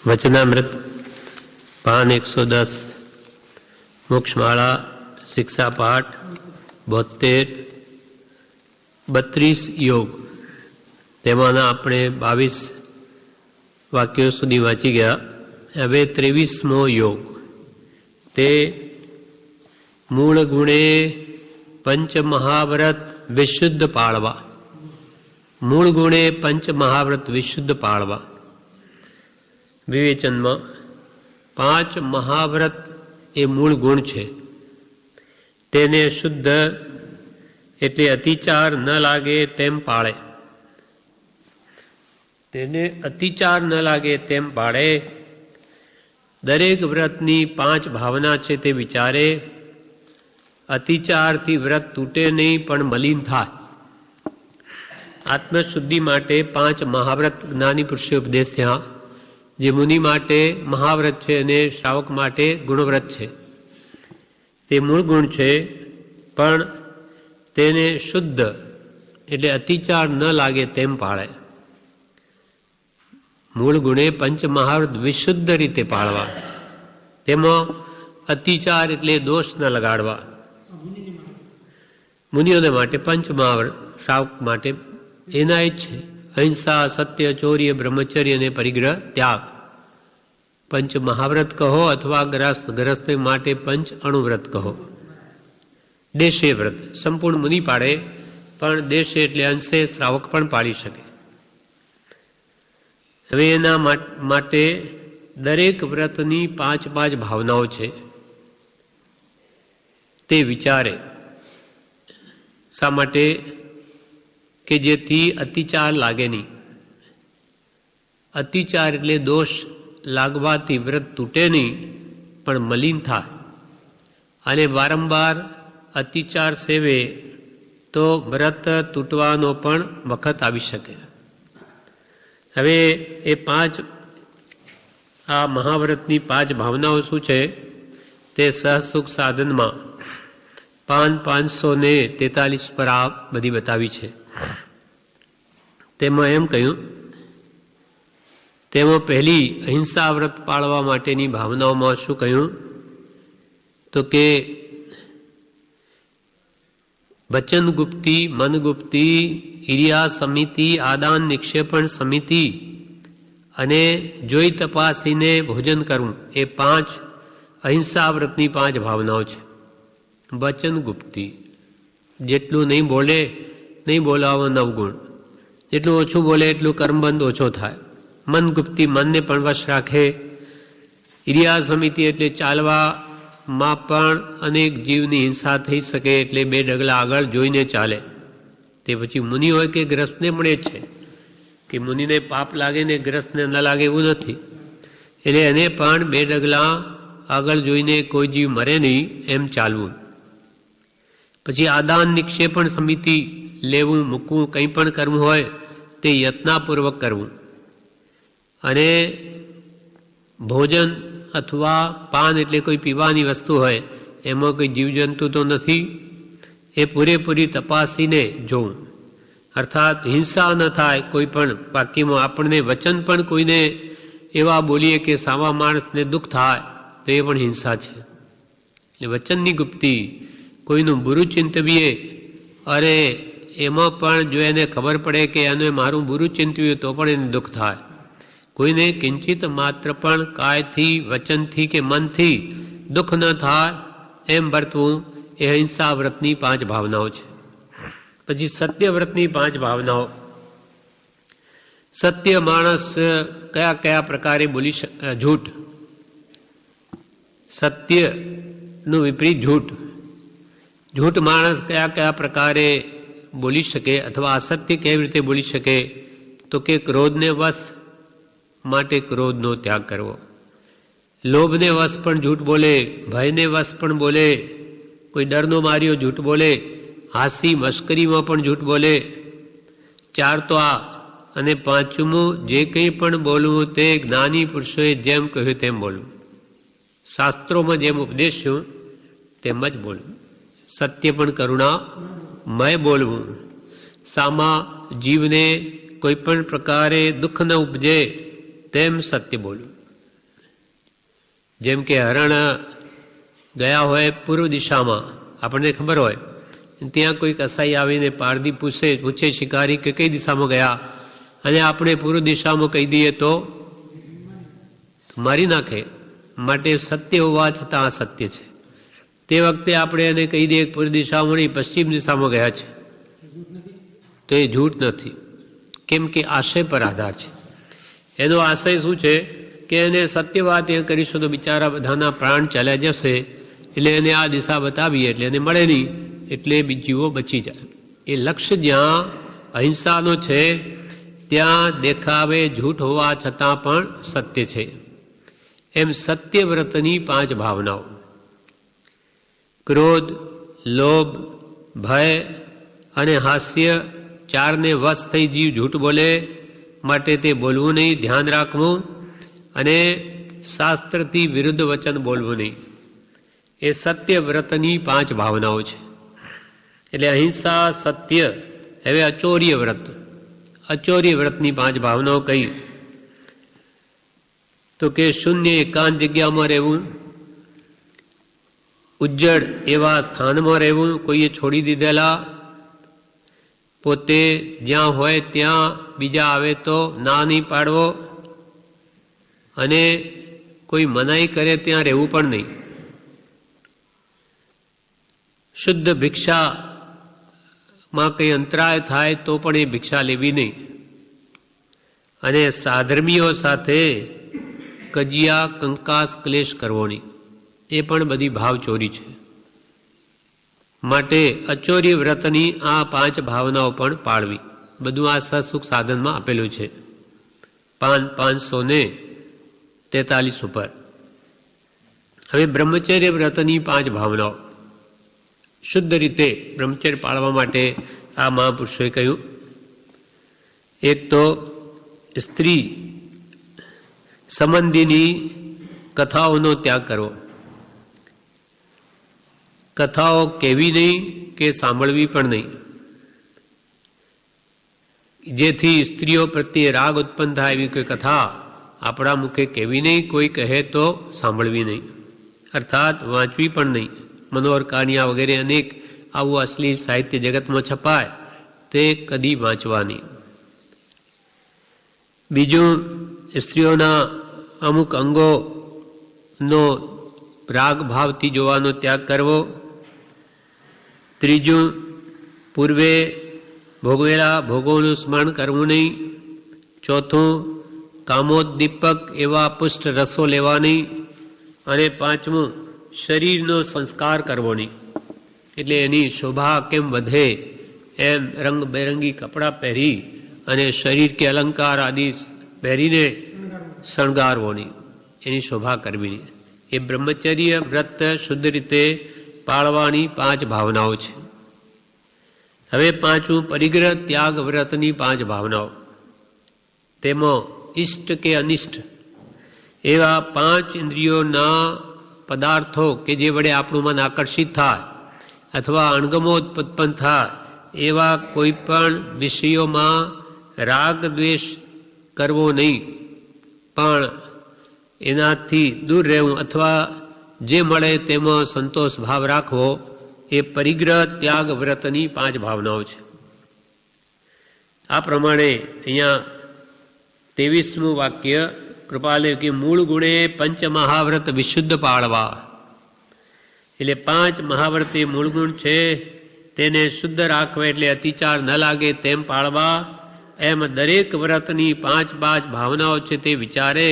વચનામૃત પાન 110 મોક્ષમાળા શિક્ષા પાઠ 72 32 યોગ તેમાંના આપણે 22 વાક્યો સુધી વાંચી ગયા. હવે 23મો યોગ તે મૂળ ગુણે પંચમહાવ્રત વિશુદ્ધ પાળવા. મૂળ ગુણે પંચમહાવ્રત વિશુદ્ધ પાળવા. વિવેચનમાં 5 મહાવ્રત એ મૂળ ગુણ છે. તેને શુદ્ધ એટલે અતિચાર ન લાગે તેમ પાળે. તેને અતિચાર ન લાગે તેમ પાળે. દરેક વ્રતની 5 ભાવના છે તે વિચારે. અતિચારથી વ્રત તૂટે નહીં પણ મલિન થાય. આત્મશુદ્ધિ માટે 5 મહાવ્રત જ્ઞાની પુરુષે ઉપદેશ્યા. જે મુનિ માટે મહાવ્રત છે અને શ્રાવક માટે ગુણવ્રત છે. તે મૂળ ગુણ છે પણ તેને શુદ્ધ એટલે અતિચાર ન લાગે તેમ પાળે. મૂળ ગુણે પંચ મહાવ્રત વિશુદ્ધ રીતે પાળવા. તેમાં અતિચાર એટલે દોષ ન લગાડવા. મુનિઓને માટે પંચ મહાવ્રત, શ્રાવક માટે એના જ છે અહિંસા, સત્ય, ચોર્ય, બ્રહ્મચર્ય અને પરિગ્રહ ત્યાગ. પંચ મહાવ્રત કહો અથવા ગ્રસ્ત માટે પંચ અણુવ્રત કહો. દેશે વ્રત સંપૂર્ણ મુનિ પાડે પણ દેશે એટલે અંશે શ્રાવક પણ પાડી શકે. હવે એના માટે દરેક વ્રતની 5 ભાવનાઓ છે તે વિચારે. શા માટે? કે જેથી અતિચાર લાગે નહીં. અતિચાર એટલે દોષ લાગવાથી વ્રત તૂટે નહીં પણ મલિન થાય. અને વારંવાર અતિચાર સેવે તો વ્રત તૂટવાનો પણ વખત આવી શકે. હવે એ 5 આ મહાવ્રતની 5 ભાવનાઓ શું છે તે સહસુખ સાધનમાં પાન 543 પર આ બધી બતાવી છે. તેમાં એમ કહ્યું, તેમાં પહેલી અહિંસા વ્રત પાળવા માટેની ભાવનાઓમાં શું કહ્યું તો કે વચન ગુપ્તિ, મન ગુપ્તિ, ઈર્યા સમિતિ, આદાન નિક્ષેપણ સમિતિ અને જોઈ તપાસીને ભોજન કરવું એ 5 અહિંસા વ્રતની 5 ભાવનાઓ છે. વચન ગુપ્તિ જેટલું નહીં બોલે, નહીં બોલાવો 9 ગુણ. જેટલું ઓછું બોલે એટલું કર્મબંધ ઓછો થાય. મન ગુપ્તિ મનને પણ વશ રાખે. ઈર્યા સમિતિ એટલે ચાલવામાં પણ અનેક જીવની હિંસા થઈ શકે એટલે 2 ડગલા આગળ જોઈને ચાલે. તે પછી મુનિ હોય કે ગ્રસ્તને મળે છે કે મુનિને પાપ લાગે ને ગ્રસ્તને ન લાગે એવું નથી. એટલે એને પણ 2 ડગલા આગળ જોઈને કોઈ જીવ મરે નહીં એમ ચાલવું. પછી આદાન નિક્ષેપણ સમિતિ લેવું મૂકવું કંઈ પણ કરવું હોય તે યત્નપૂર્વક કરવું. અને ભોજન અથવા પાન એટલે કોઈ પીવાની વસ્તુ હોય એમાં કોઈ જીવજંતુ તો નથી એ પૂરેપૂરી તપાસીને જોવું. અર્થાત હિંસા ન થાય કોઈ પણ વાક્યમાં. આપણને વચન પણ કોઈને એવા બોલીએ કે સામા માણસને દુઃખ થાય તો એ પણ હિંસા છે. એટલે વચનની ગુપ્તિ. કોઈનું બુરું ચિંતવીએ અરે એમાં પણ જો એને ખબર પડે કે એને મારું બુરું ચિંતવ્યું તો પણ એને દુઃખ થાય. કોઈને કિંચિત માત્ર પણ કાયથી, વચનથી કે મનથી દુઃખ ન થાય એમ વર્તવું એ અહિંસા વ્રતની 5 ભાવનાઓ છે. પછી સત્ય વ્રતની 5 ભાવનાઓ. સત્ય માણસ કયા પ્રકારે બોલી શકે? જૂઠ. સત્યનું વિપરીત જૂઠ. જૂઠ માણસ કયા પ્રકારે બોલી શકે અથવા અસત્ય કેવી રીતે બોલી શકે તો કે ક્રોધને વશ માટે ક્રોધનો ત્યાગ કરવો. લોભને વશ પણ જૂઠ બોલે, ભયને વશ પણ બોલે, કોઈ ડરનો માર્યો જૂઠ બોલે, હાસી મશ્કરીમાં પણ જૂઠ બોલે. 4 તો આ. અને 5મું જે કંઈ પણ બોલવું તે જ્ઞાની પુરુષોએ જેમ કહ્યું તેમ બોલવું. શાસ્ત્રોમાં જેમ ઉપદેશ્યું તેમ જ બોલવું. સત્ય પણ કરુણામય બોલવું. સામા જીવને કોઈ પણ પ્રકારે દુઃખ ન ઉપજે તેમ સત્ય બોલવું. જેમ કે હરણ ગયા હોય પૂર્વ દિશામાં, આપણને ખબર હોય, ત્યાં કોઈ કસાઈ આવીને પારધી પૂછે શિકારી કે કઈ દિશામાં ગયા, અને આપણે પૂર્વ દિશામાં કહી દઈએ તો મારી નાખે. માટે સત્ય હોવા છતાં આ સત્ય છે. તે વખતે આપણે એને કહી દઈએ પૂર્વ દિશામાં નહીં, પશ્ચિમ દિશામાં ગયા છે, તો એ જૂઠ નથી. કેમ કે આશય પર આધાર છે. એનો આશય શું છે કે એને સત્ય વાત એ કરીશું તો બિચારા બધાના પ્રાણ ચાલ્યા જશે, એટલે એને આ દિશા બતાવીએ એટલે એને મળે નહીં, એટલે જીવો બચી જાય. એ લક્ષ્ય જ્યાં અહિંસાનો છે ત્યાં દેખાવે જૂઠ હોવા છતાં પણ સત્ય છે. એમ સત્યવ્રતની 5 ભાવનાઓ: ક્રોધ, લોભ, ભય અને હાસ્ય 4ને વશ થઈ જીવ જૂઠ બોલે, માટે તે બોલવું નહીં, ધ્યાન રાખવું, અને શાસ્ત્રથી વિરુદ્ધ વચન બોલવું નહીં. એ સત્યવ્રતની 5 ભાવનાઓ છે. એટલે અહિંસા, સત્ય. હવે અચૌર્ય વ્રત. અચૌર્ય વ્રતની 5 ભાવનાઓ કઈ? તો કે શૂન્ય એકાંત જગ્યામાં રહેવું, ઉજ્જડ એવા સ્થાનમાં રહેવું, કોઈએ છોડી દીધેલા, પોતે જ્યાં હોય ત્યાં બીજા આવે તો ના નહીં પાડવો, અને કોઈ મનાઈ કરે ત્યાં રહેવું પણ નહીં. શુદ્ધ ભિક્ષામાં કંઈ અંતરાય થાય તો પણ એ ભિક્ષા લેવી નહીં. અને સાધર્મીઓ સાથે કજિયા, કંકાસ, ક્લેશ કરવો નહીં. એ પણ બધી ભાવ ચોરી છે. માટે અચૌર્ય વ્રતની આ 5 ભાવનાઓ પણ પાળવી. બધું આ સત્સુખ સાધનમાં આપેલું છે. 543 ઉપર. હવે બ્રહ્મચર્ય વ્રતની 5 ભાવનાઓ. શુદ્ધ રીતે બ્રહ્મચર્ય પાળવા માટે આ મહાપુરુષોએ કહ્યું. એક તો સ્ત્રી સંબંધીની કથાઓનો ત્યાગ કરવો. કથાઓ કહેવી નહીં કે સાંભળવી પણ નહીં, જેથી સ્ત્રીઓ પ્રત્યે રાગ ઉત્પન્ન થાય એવી કોઈ કથા આપણા મુખે કહેવી નહીં, કોઈ કહે તો સાંભળવી નહીં, અર્થાત વાંચવી પણ નહીં. મનોહર કાનિયા વગેરે અનેક આવું અશ્લીલ સાહિત્ય જગતમાં છપાય તે કદી વાંચવા નહીં. બીજું, સ્ત્રીઓના અમુક અંગોનો રાગ ભાવથી જોવાનો ત્યાગ કરવો. ત્રીજું, પૂર્વે ભોગવેલા ભોગોનું સ્મરણ કરવું નહીં. ચોથું, કામોદ્દીપક એવા પુષ્ટ રસો લેવા નહીં. અને પાંચમું, શરીરનો સંસ્કાર કરવો નહીં. એટલે એની શોભા કેમ વધે એમ રંગબેરંગી કપડાં પહેરી અને શરીર કે અલંકાર આદિ પહેરીને શણગારવો નહીં, એની શોભા કરવી નહીં. એ બ્રહ્મચર્ય વ્રત શુદ્ધ રીતે પાળવાની 5 ભાવનાઓ છે. હવે 5મું, પરિગ્રહ ત્યાગ વ્રતની 5 ભાવનાઓ. તેમાં ઇષ્ટ કે અનિષ્ટ એવા 5 ઇન્દ્રિયોના પદાર્થો કે જે વડે આપણું મન આકર્ષિત થાય અથવા અણગમો ઉત્પન્ન થાય એવા કોઈ પણ વિષયોમાં રાગ દ્વેષ કરવો નહીં, પણ એનાથી દૂર રહેવું અથવા જે મળે તેમાં સંતોષ ભાવ રાખવો. એ પરિગ્રહ ત્યાગ વ્રતની 5 ભાવનાઓ છે. આ પ્રમાણે અહીંયા 23મું વાક્ય કૃપાલે કે મૂળ ગુણે પંચ મહાવ્રત વિશુદ્ધ પાળવા. એટલે 5 મહાવ્રત એ મૂળ ગુણ છે, તેને શુદ્ધ રાખવા, એટલે અતિચાર ન લાગે તેમ પાળવા. એમ દરેક વ્રતની 5 ભાવનાઓ છે તે વિચારે.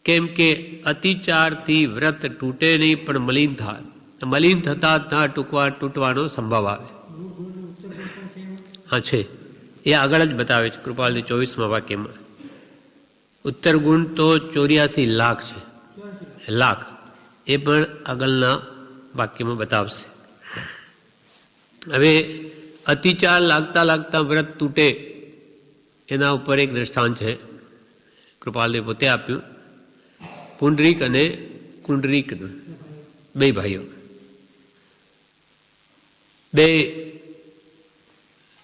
કેમ કે અતિચારથી વ્રત તૂટે નહીં પણ મલિન થાય. મલિન થતા ના તૂટવાનો સંભવ આવે. હા છે, એ આગળ જ બતાવે છે કૃપાલજી 24મા વાક્યમાં. ઉત્તર ગુણ તો 84 લાખ છે, લાખ. એ પણ આગળના વાક્યમાં બતાવશે. હવે અતિચાર લાગતા વ્રત તૂટે એના ઉપર એક દ્રષ્ટાંત છે, કૃપાલજી પોતે આપ્યું. પુંડરીક અને કુંડરીક, 2 ભાઈઓ. 2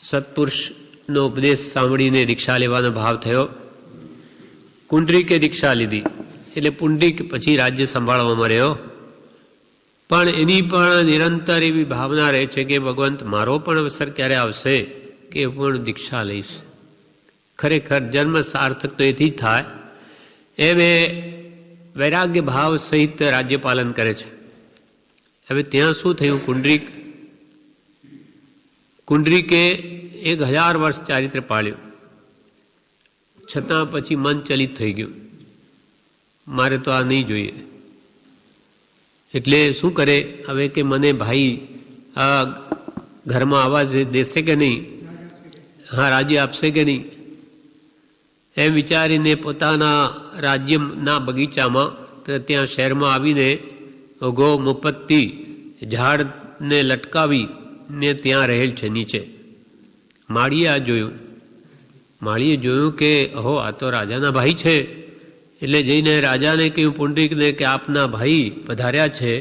સત્પુરુષનો ઉપદેશ સાંભળીને દીક્ષા લેવાનો ભાવ થયો. કુંડરીકે દીક્ષા લીધી એટલે પુંડરીક પછી રાજ્ય સંભાળવામાં રહ્યો. પણ એની પણ નિરંતર એવી ભાવના રહે છે કે ભગવંત મારો પણ અવસર ક્યારે આવશે કે હું પણ દીક્ષા લઈશ. ખરેખર જન્મ સાર્થક તો એથી જ થાય એમ એ વૈરાગ્ય ભાવ સહિત રાજ્યપાલન કરે છે. હવે ત્યાં શું થયું, કુંડરીકે 1000 વર્ષ ચારિત્ર પાળ્યું, છતાં પછી મન ચલિત થઈ ગયું, મારે તો આ નહીં જોઈએ. એટલે શું કરે, હવે કે મને ભાઈ આ ઘરમાં આવવા દેશે કે નહીં, હા રાજ્ય આપશે કે નહીં, એમ વિચારીને પોતાના રાજ્યના બગીચામાં ત્યાં શહેરમાં આવીને ગો મુપત્તિ ઝાડને લટકાવી ને ત્યાં રહેલ છે નીચે. માળીએ આ જોયું, માળીએ જોયું કે અહો આ તો રાજાના ભાઈ છે. એટલે જઈને રાજાને કહ્યું પુંડરીકને કે આપના ભાઈ પધાર્યા છે,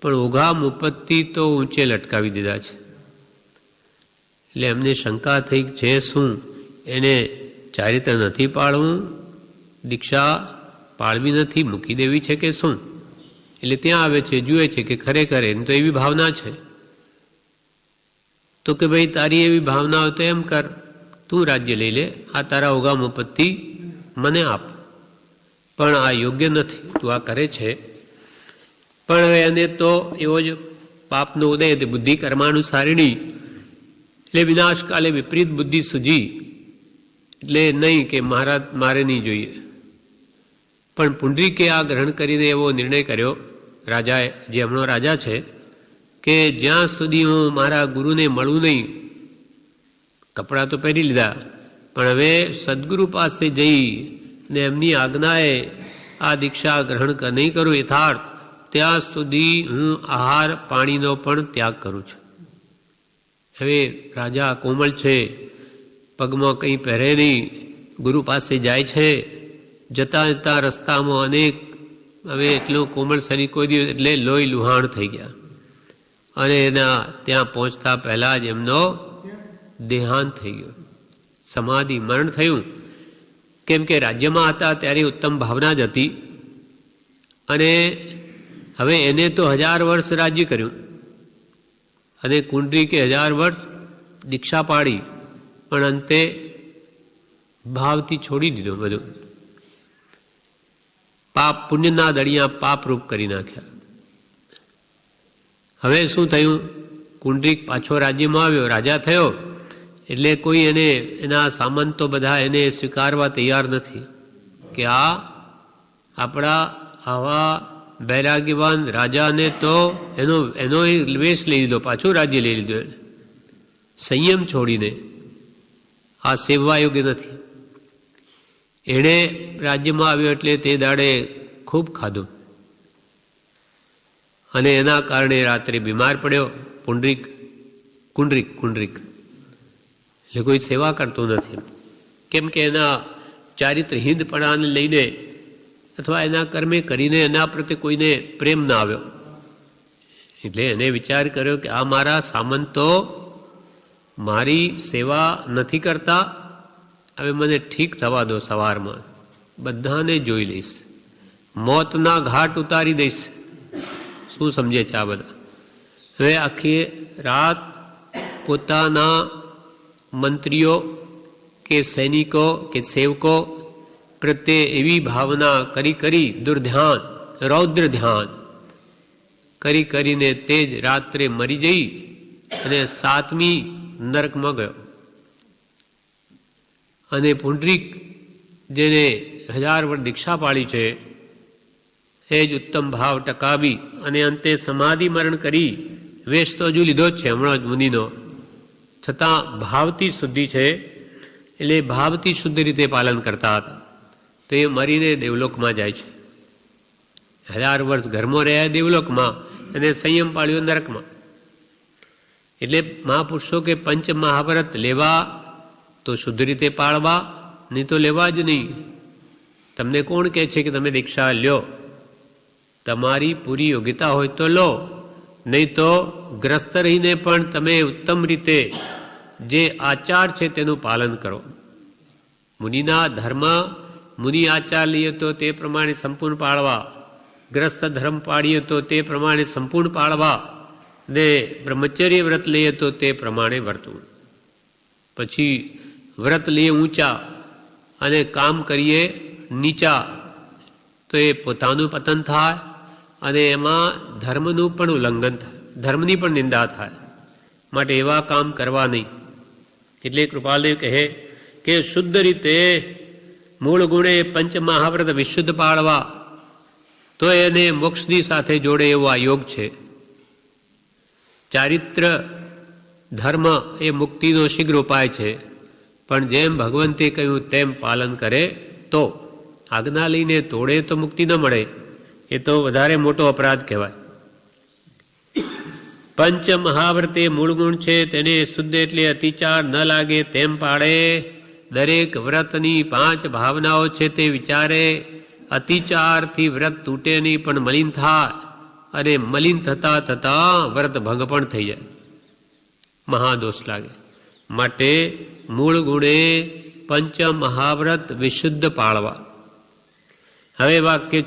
પણ ઓઘા મુપત્તિ તો ઊંચે લટકાવી દીધા છે. એટલે એમને શંકા થઈ છે શું એને ચારિત્ર નથી પાળવું, દીક્ષા પાળવી નથી, મૂકી દેવી છે કે શું? એટલે ત્યાં આવે છે, જુએ છે કે ખરેખર એની તો એવી ભાવના છે. તો કે ભાઈ તારી એવી ભાવના હોય તો એમ કર, તું રાજ્ય લઈ લે, આ તારા ઓઘા મુપત્તિ મને આપ. પણ આ યોગ્ય નથી, તું આ કરે છે. પણ હવે એને તો એવો જ પાપનો ઉદય, તે બુદ્ધિ કર્માનુસારિણી, એટલે વિનાશકાલે વિપરીત બુદ્ધિ સૂજી, એટલે નહીં કે મારે નહીં જોઈએ. પણ પુંડરીકે આ ગ્રહણ કરીને એવો નિર્ણય કર્યો રાજાએ, જે હમણાં રાજા છે, કે જ્યાં સુધી હું મારા ગુરુને મળું નહીં, કપડાં તો પહેરી લીધા, પણ હવે સદગુરુ પાસે જઈ ને એમની આજ્ઞાએ આ દીક્ષા ગ્રહણ નહીં કરું યથાર્થ, ત્યાં સુધી હું આહાર પાણીનો પણ ત્યાગ કરું છું. હવે રાજા કોમળ છે, પગમાં કંઈ પહેરે નહીં, ગુરુ પાસે જાય છે, જતાં જતાં રસ્તામાં અનેક, હવે એટલું કોમળ શરીર કોઈ દિવસ એટલે લોહી લુહાણ થઈ ગયા, અને એના ત્યાં પહોંચતા પહેલાં જ એમનો દેહાંત થઈ ગયો, સમાધિ મરણ થયું. કેમ કે રાજ્યમાં હતા ત્યારે ઉત્તમ ભાવના જ હતી, અને હવે એને તો 1000 વર્ષ રાજ્ય કર્યું, અને કુંડરીકે 1000 વર્ષ દીક્ષા પાડી, પણ અંતે ભાવથી છોડી દીધું બધું. પાપ પુણ્યના દળિયા પાપરૂપ કરી નાખ્યા. હવે શું થયું, કુંડરીક પાછો રાજ્યમાં આવ્યો, રાજા થયો, એટલે કોઈ એને એના સામંતો બધા એને સ્વીકારવા તૈયાર નથી કે આ આપણા આવા વૈરાગ્યવાન રાજાને તો એનો વેશ લઈ લીધો, પાછું રાજ્ય લઈ લીધું, સંયમ છોડીને. આ સેવવા યોગ્ય નથી. એણે રાજ્યમાં આવ્યો એટલે તે દાડે ખૂબ ખાધું, અને એના કારણે રાત્રે બીમાર પડ્યો. કુંડરીક એટલે કોઈ સેવા કરતું નથી, કેમ કે એના ચારિત્રહીનપણાને લઈને અથવા એના કર્મે કરીને એના પ્રત્યે કોઈને પ્રેમ ના આવ્યો. એટલે એને વિચાર કર્યો કે આ મારા સામંતો મારી સેવા નથી કરતા, હવે મને ઠીક થવા દો, સવારમાં બધાને જોઈ લઈશ, મોતના ઘાટ ઉતારી દઈશ. શું સમજે છે આ બધા? હવે આખી રાત પોતાના મંત્રીઓ કે સૈનિકો કે સેવકો પ્રત્યે એવી ભાવના કરી દુર્ધ્યાન રૌદ્ર ધ્યાન કરીને તે જ રાત્રે મરી જઈ અને 7મી નરકમાં ગયો. અને પુંડરીક જેને 1000 વર્ષ દીક્ષા પાળી છે, એ જ ઉત્તમ ભાવ ટકાવી અને અંતે સમાધિ મરણ કરી. વેશ તો હજુ લીધો જ છે હમણાં જ મુનિનો, છતાં ભાવથી શુદ્ધિ છે, એટલે ભાવથી શુદ્ધ રીતે પાલન કરતા હતા. તો એ મરીને દેવલોકમાં જાય છે. 1000 વર્ષ ઘરમાં રહ્યા દેવલોકમાં, અને સંયમ પાળ્યો નરકમાં. એટલે મહાપુરુષો કે પંચ મહાવ્રત લેવા તો શુદ્ધ રીતે પાળવા, નહીં તો લેવા જ નહીં. તમને કોણ કહે છે કે તમે દીક્ષા લ્યો? તમારી પૂરી યોગ્યતા હોય તો લો, નહીં તો ગ્રસ્ત રહીને પણ તમે ઉત્તમ રીતે જે આચાર છે તેનું પાલન કરો. મુનિના ધર્મ મુનિ આચાર લઈએ તો તે પ્રમાણે સંપૂર્ણ પાળવા, ગ્રસ્ત ધર્મ પાળીએ તો તે પ્રમાણે સંપૂર્ણ પાળવા, ને બ્રહ્મચર્ય વ્રત લઈએ તો તે પ્રમાણે વર્તવું. પછી વ્રત લઈએ ઊંચા અને કામ કરીએ નીચા તો એ પોતાનું પતન થાય અને એમાં ધર્મનું પણ ઉલ્લંઘન થાય, ધર્મની પણ નિંદા થાય. માટે એવા કામ કરવા નહીં. એટલે કૃપાલદેવ કહે કે શુદ્ધ રીતે મૂળ ગુણે પંચ મહાવ્રત વિશુદ્ધ પાળવા તો એને મોક્ષની સાથે જોડે એવો આ યોગ છે. ચારિત્ર ધર્મ એ મુક્તિનો શીઘ્ર ઉપાય છે, પણ જેમ ભગવંતે કહ્યું તેમ પાલન કરે તો, આજ્ઞા લઈને તોડે તો મુક્તિ ન મળે, એ તો વધારે મોટો અપરાધ કહેવાય. પંચ મહાવ્રતે મૂળ ગુણ છે, તેને શુદ્ધ એટલે અતિચાર ન લાગે તેમ પાડે. દરેક વ્રતની 5 ભાવનાઓ છે તે વિચારે. અતિચારથી વ્રત તૂટે નહીં પણ મલિન થાય, અને મલિન થતાં થતાં વ્રત ભંગ પણ થઈ જાય, મહાદોષ લાગે. માટે મૂળ ગુણે પંચ મહાવ્રત વિશુદ્ધ પાળવા. હવે વાક્ય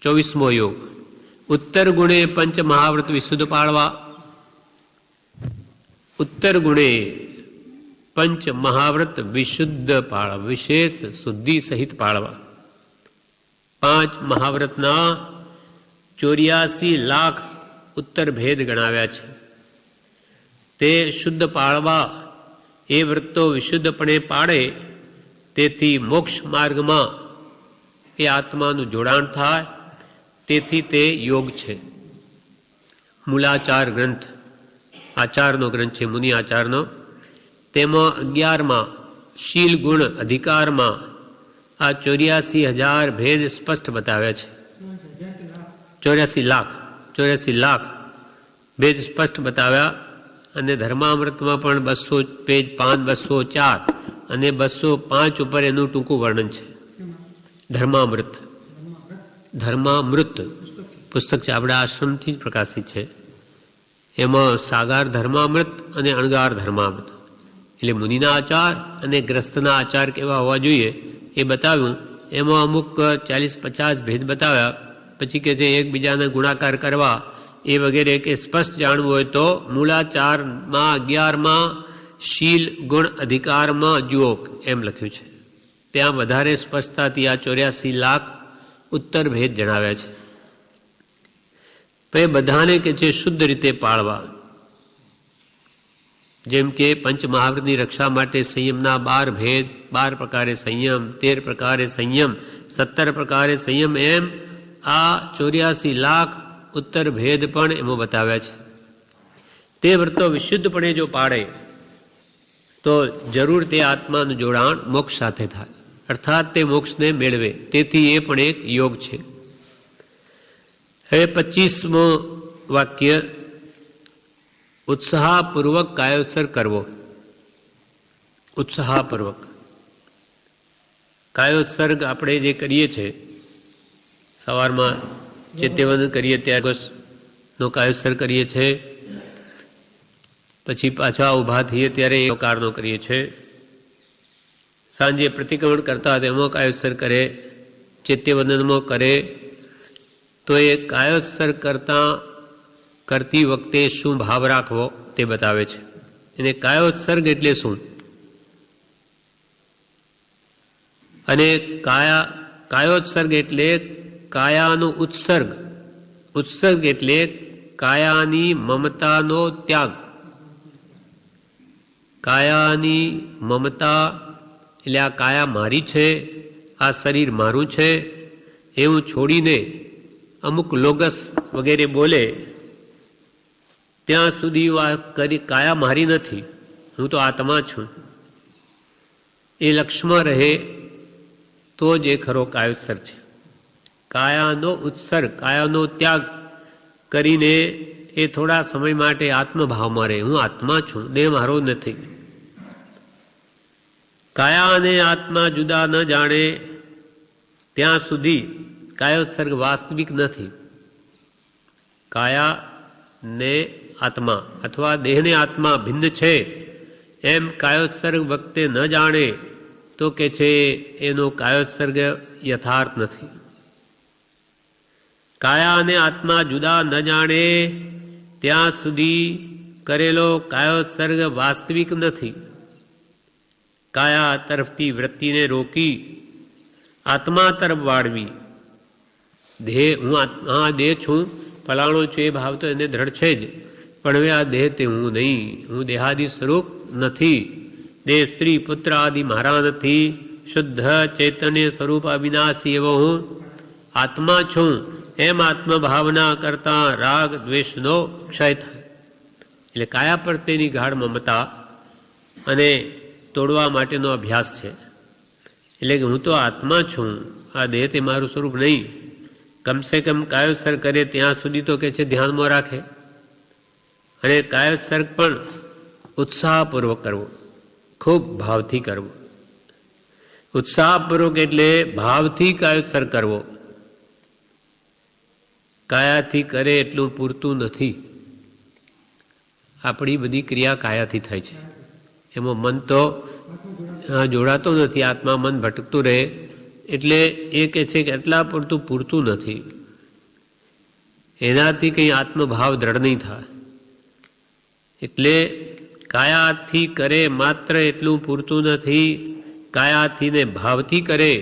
24મો યોગ. ઉત્તર ગુણે પંચ મહાવ્રત વિશુદ્ધ પાળવા. ઉત્તર ગુણે પંચ મહાવ્રત વિશુદ્ધ પાળવા, વિશેષ શુદ્ધિ સહિત પાળવા. 5 મહાવ્રતના 84 લાખ ઉત્તર ભેદ ગણાવ્યા છે. તે શુદ્ધ પાળવા. એ વ્રત તો વિશુદ્ધપણે પાળે, તેથી મોક્ષ માર્ગમાં એ આત્માનું જોડાણ થાય, તેથી તે યોગ છે. મૂલાચાર ગ્રંથ, આચારનો ગ્રંથ છે, મુનિ આચારનો. તેમાં 11માં શીલ ગુણ અધિકારમાં આ 84,000 ભેદ સ્પષ્ટ બતાવ્યા છે. 84 લાખ ભેદ સ્પષ્ટ બતાવ્યા. અને ધર્મામૃતમાં પણ 200 પેજ 204 અને 205 ઉપર એનું ટૂંકું વર્ણન છે. ધર્મામૃત પુસ્તક છે, આપણા આશ્રમથી જ પ્રકાશિત છે. એમાં સાગાર ધર્મામૃત અને અણગાર ધર્મામૃત, એટલે મુનિના આચાર અને ગ્રસ્તના આચાર કેવા હોવા જોઈએ એ બતાવ્યું. એમાં અમુક 40-50 ભેદ બતાવ્યા. પછી કે જે એકબીજાને ગુણાકાર કરવા એ વગેરે કે સ્પષ્ટ જાણવું હોય તો મૂળાચારમાં 11માં શીલ ગુણ અધિકારમાં જુઓ એમ લખ્યું છે. ત્યાં વધારે સ્પષ્ટતાથી આ 84 લાખ ઉત્તર ભેદ જણાવ્યા છે. એ બધાને કે છે શુદ્ધ રીતે પાળવા. જેમ કે પંચ મહાવ્રતની રક્ષા માટે સંયમના 12 ભેદ, 12 પ્રકારે સંયમ, 13 પ્રકારે સંયમ, 17 પ્રકારે સંયમ, એમ આ 84 લાખ ઉત્તર ભેદ પણ એમાં બતાવ્યા છે. તે વ્રતો વિશુદ્ધપણે જો પાડે તો જરૂર તે આત્માનું જોડાણ મોક્ષ સાથે થાય, અર્થાત તે મોક્ષને મેળવે. તેથી એ પણ એક યોગ છે. હવે 25મો વાક્ય. ઉત્સાહપૂર્વક કાયોત્સર્ગ કરવો. ઉત્સાહપૂર્વક કાયોત્સર્ગ આપણે જે કરીએ છીએ, સવારમાં ચૈત્યવંદન કરીએ ત્યારનો કાયોત્સર્ગ કરીએ છીએ, પછી પાછા ઊભા થઈએ ત્યારે એ પ્રકારનો કરીએ છીએ. સાંજે પ્રતિક્રમણ કરતા તેમાં કાયોત્સર્ગ કરે, ચૈત્યવંદનમાં કરે. તો એ કાયોત્સર્ગ કરતી વખતે શું ભાવ રાખવો તે બતાવે છે. એને કાયોત્સર્ગ એટલે શું, અને કાયોત્સર્ગ એટલે કાયાનું ઉત્સર્ગ. ઉત્સર્ગ એટલે કાયાની મમતાનો ત્યાગ. કાયાની મમતા એટલે આ કાયા મારી છે, આ શરીર મારું છે એવું છોડીને અમુક લોગસ વગેરે બોલે ત્યાં સુધી કાયા મારી નથી, હું તો આત્મા છું, એ લક્ષ્યમાં રહે તો જ એ ખરો કાયોત્સર્ગ છે. કાયાનો ઉત્સર્ગ, કાયાનો ત્યાગ કરીને એ થોડા સમય માટે આત્મભાવમાં રહે, હું આત્મા છું, દેહ મારો નથી. કાયા અને આત્મા જુદા ન જાણે ત્યાં સુધી કાયોત્સર્ગ વાસ્તવિક નથી. કાયા ને આત્મા અથવા દેહને આત્મા ભિન્ન છે એમ કાયોત્સર્ગ વખતે ન જાણે તો કે છે એનો કાયોત્સર્ગ યથાર્થ નથી. કાયા અને આત્મા જુદા ન જાણે ત્યાં સુધી કરેલો કાયોત્સર્ગ વાસ્તવિક નથી. કાયા તરફથી વૃત્તિને રોકી આત્મા તરફ વાળવી. દેહ હું હા દેહ છું, ફલાણો છું એ ભાવ તો એને દ્રઢ છે જ, પણ હવે આ દેહ તે હું નહીં, હું દેહાદિ સ્વરૂપ નથી, દેહ સ્ત્રી પુત્ર આદિ મારા નથી, શુદ્ધ ચૈતન્ય સ્વરૂપ અવિનાશી એવો હું આત્મા છું. એમ આત્મભાવના કરતા રાગ દ્વેષનો ક્ષય થાય. એટલે કાયા પ્રત્યેની ગાઢ મમતા અને તોડવા માટેનો અભ્યાસ છે. એટલે કે હું તો આત્મા છું, આ દેહ તે મારું સ્વરૂપ નહીં. કમસે કમ કાયોત્સર્ગ કરે ત્યાં સુધી તો કે છે ધ્યાનમાં રાખે, અને કાયોત્સર્ગ પણ ઉત્સાહપૂર્વક કરવો, ખૂબ ભાવથી કરવો. ઉત્સાહપૂર્વક એટલે ભાવથી કાયોત્સર્ગ કરવો. કાયાથી કરે એટલું પૂરતું નથી. આપણી બધી ક્રિયા કાયાથી થાય છે, એમાં મન તો જોડાતો નથી, આત્મા મન ભટકતું રહે. એટલે એ કહે છે કે એટલા પૂરતું નથી, એનાથી કંઈ આત્મભાવ દ્રઢ નહીં થાય. એટલે કાયાથી કરે માત્ર એટલું પૂરતું નથી, કાયાથી ને ભાવથી કરે.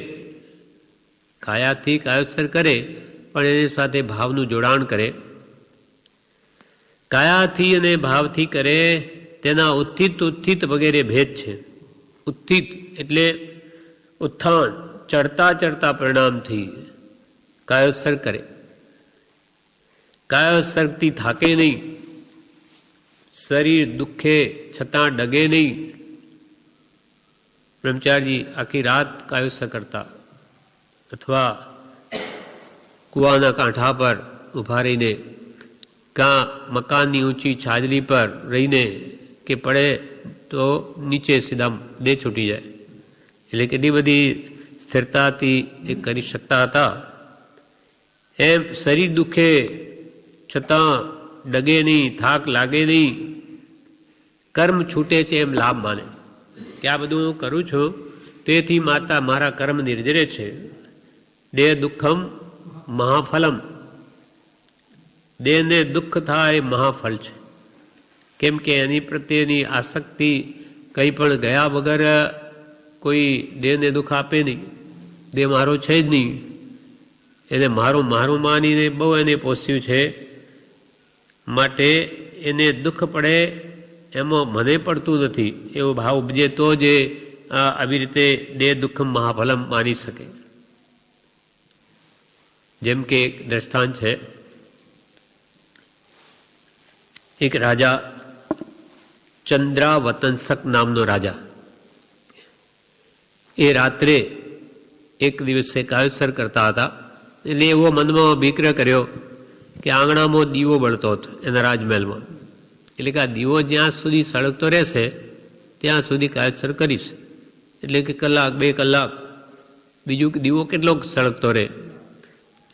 કાયાથી કાયોત્સર્ગ કરે પણ એની સાથે ભાવનું જોડાણ કરે. કાયાથી અને ભાવથી કરે તેના ઉત્થિત વગેરે ભેદ છે. ઉત્થિત એટલે ઉત્થાન, ચડતા પરિણામથી કાયોત્સર્ગ કરે. કાયોત્સર્ગથી થાકે નહીં, શરીર દુઃખે છતાં ડગે નહીં. બ્રહ્મચારી આખી રાત કાયોત્સર્ગ કરતા, અથવા કૂવાના કાંઠા પર ઊભા રહીને, કાં મકાનની ઊંચી છાજલી પર રહીને, કે પડે તો નીચે સીધા દેહ છૂટી જાય. એટલે કેટલી બધી સ્થિરતાથી એ કરી શકતા હતા. એમ શરીર દુઃખે છતાં ડગે નહીં, થાક લાગે નહીં, કર્મ છૂટે છે એમ લાભ માને કે આ બધું હું કરું છું તેથી મારા કર્મ નિર્જરે છે. દેહ દુઃખમ મહાફલમ, દેહને દુઃખ થાય એ મહાફલ છે. કેમ કે એની પ્રત્યેની આસક્તિ કંઈ પણ ગયા વગર કોઈ દેહને દુઃખ આપે નહીં. દેહ મારો છે જ નહીં, એને મારું માનીને બહુ એને પોસ્યું છે, માટે એને દુઃખ પડે એમાં મને પડતું નથી એવો ભાવ ઉપજે તો જ આવી રીતે દેહ દુઃખમ મહાફલમ માની શકે. જેમ કે એક દ્રષ્ટાંત છે, એક રાજા ચંદ્રાવતંસક નામનો રાજા, એ રાત્રે એક દિવસે કાયોત્સર્ગ કરતા હતા. એટલે એવો મનમાં વિગ્રહ કર્યો કે આંગણામાં દીવો બળતો હતો એના રાજમહેલમાં. એટલે કે આ દીવો જ્યાં સુધી સળગતો રહેશે ત્યાં સુધી કાયોત્સર્ગ કરીશ. એટલે કે કલાક 2 કલાક બીજું દીવો કેટલો સળગતો રહે.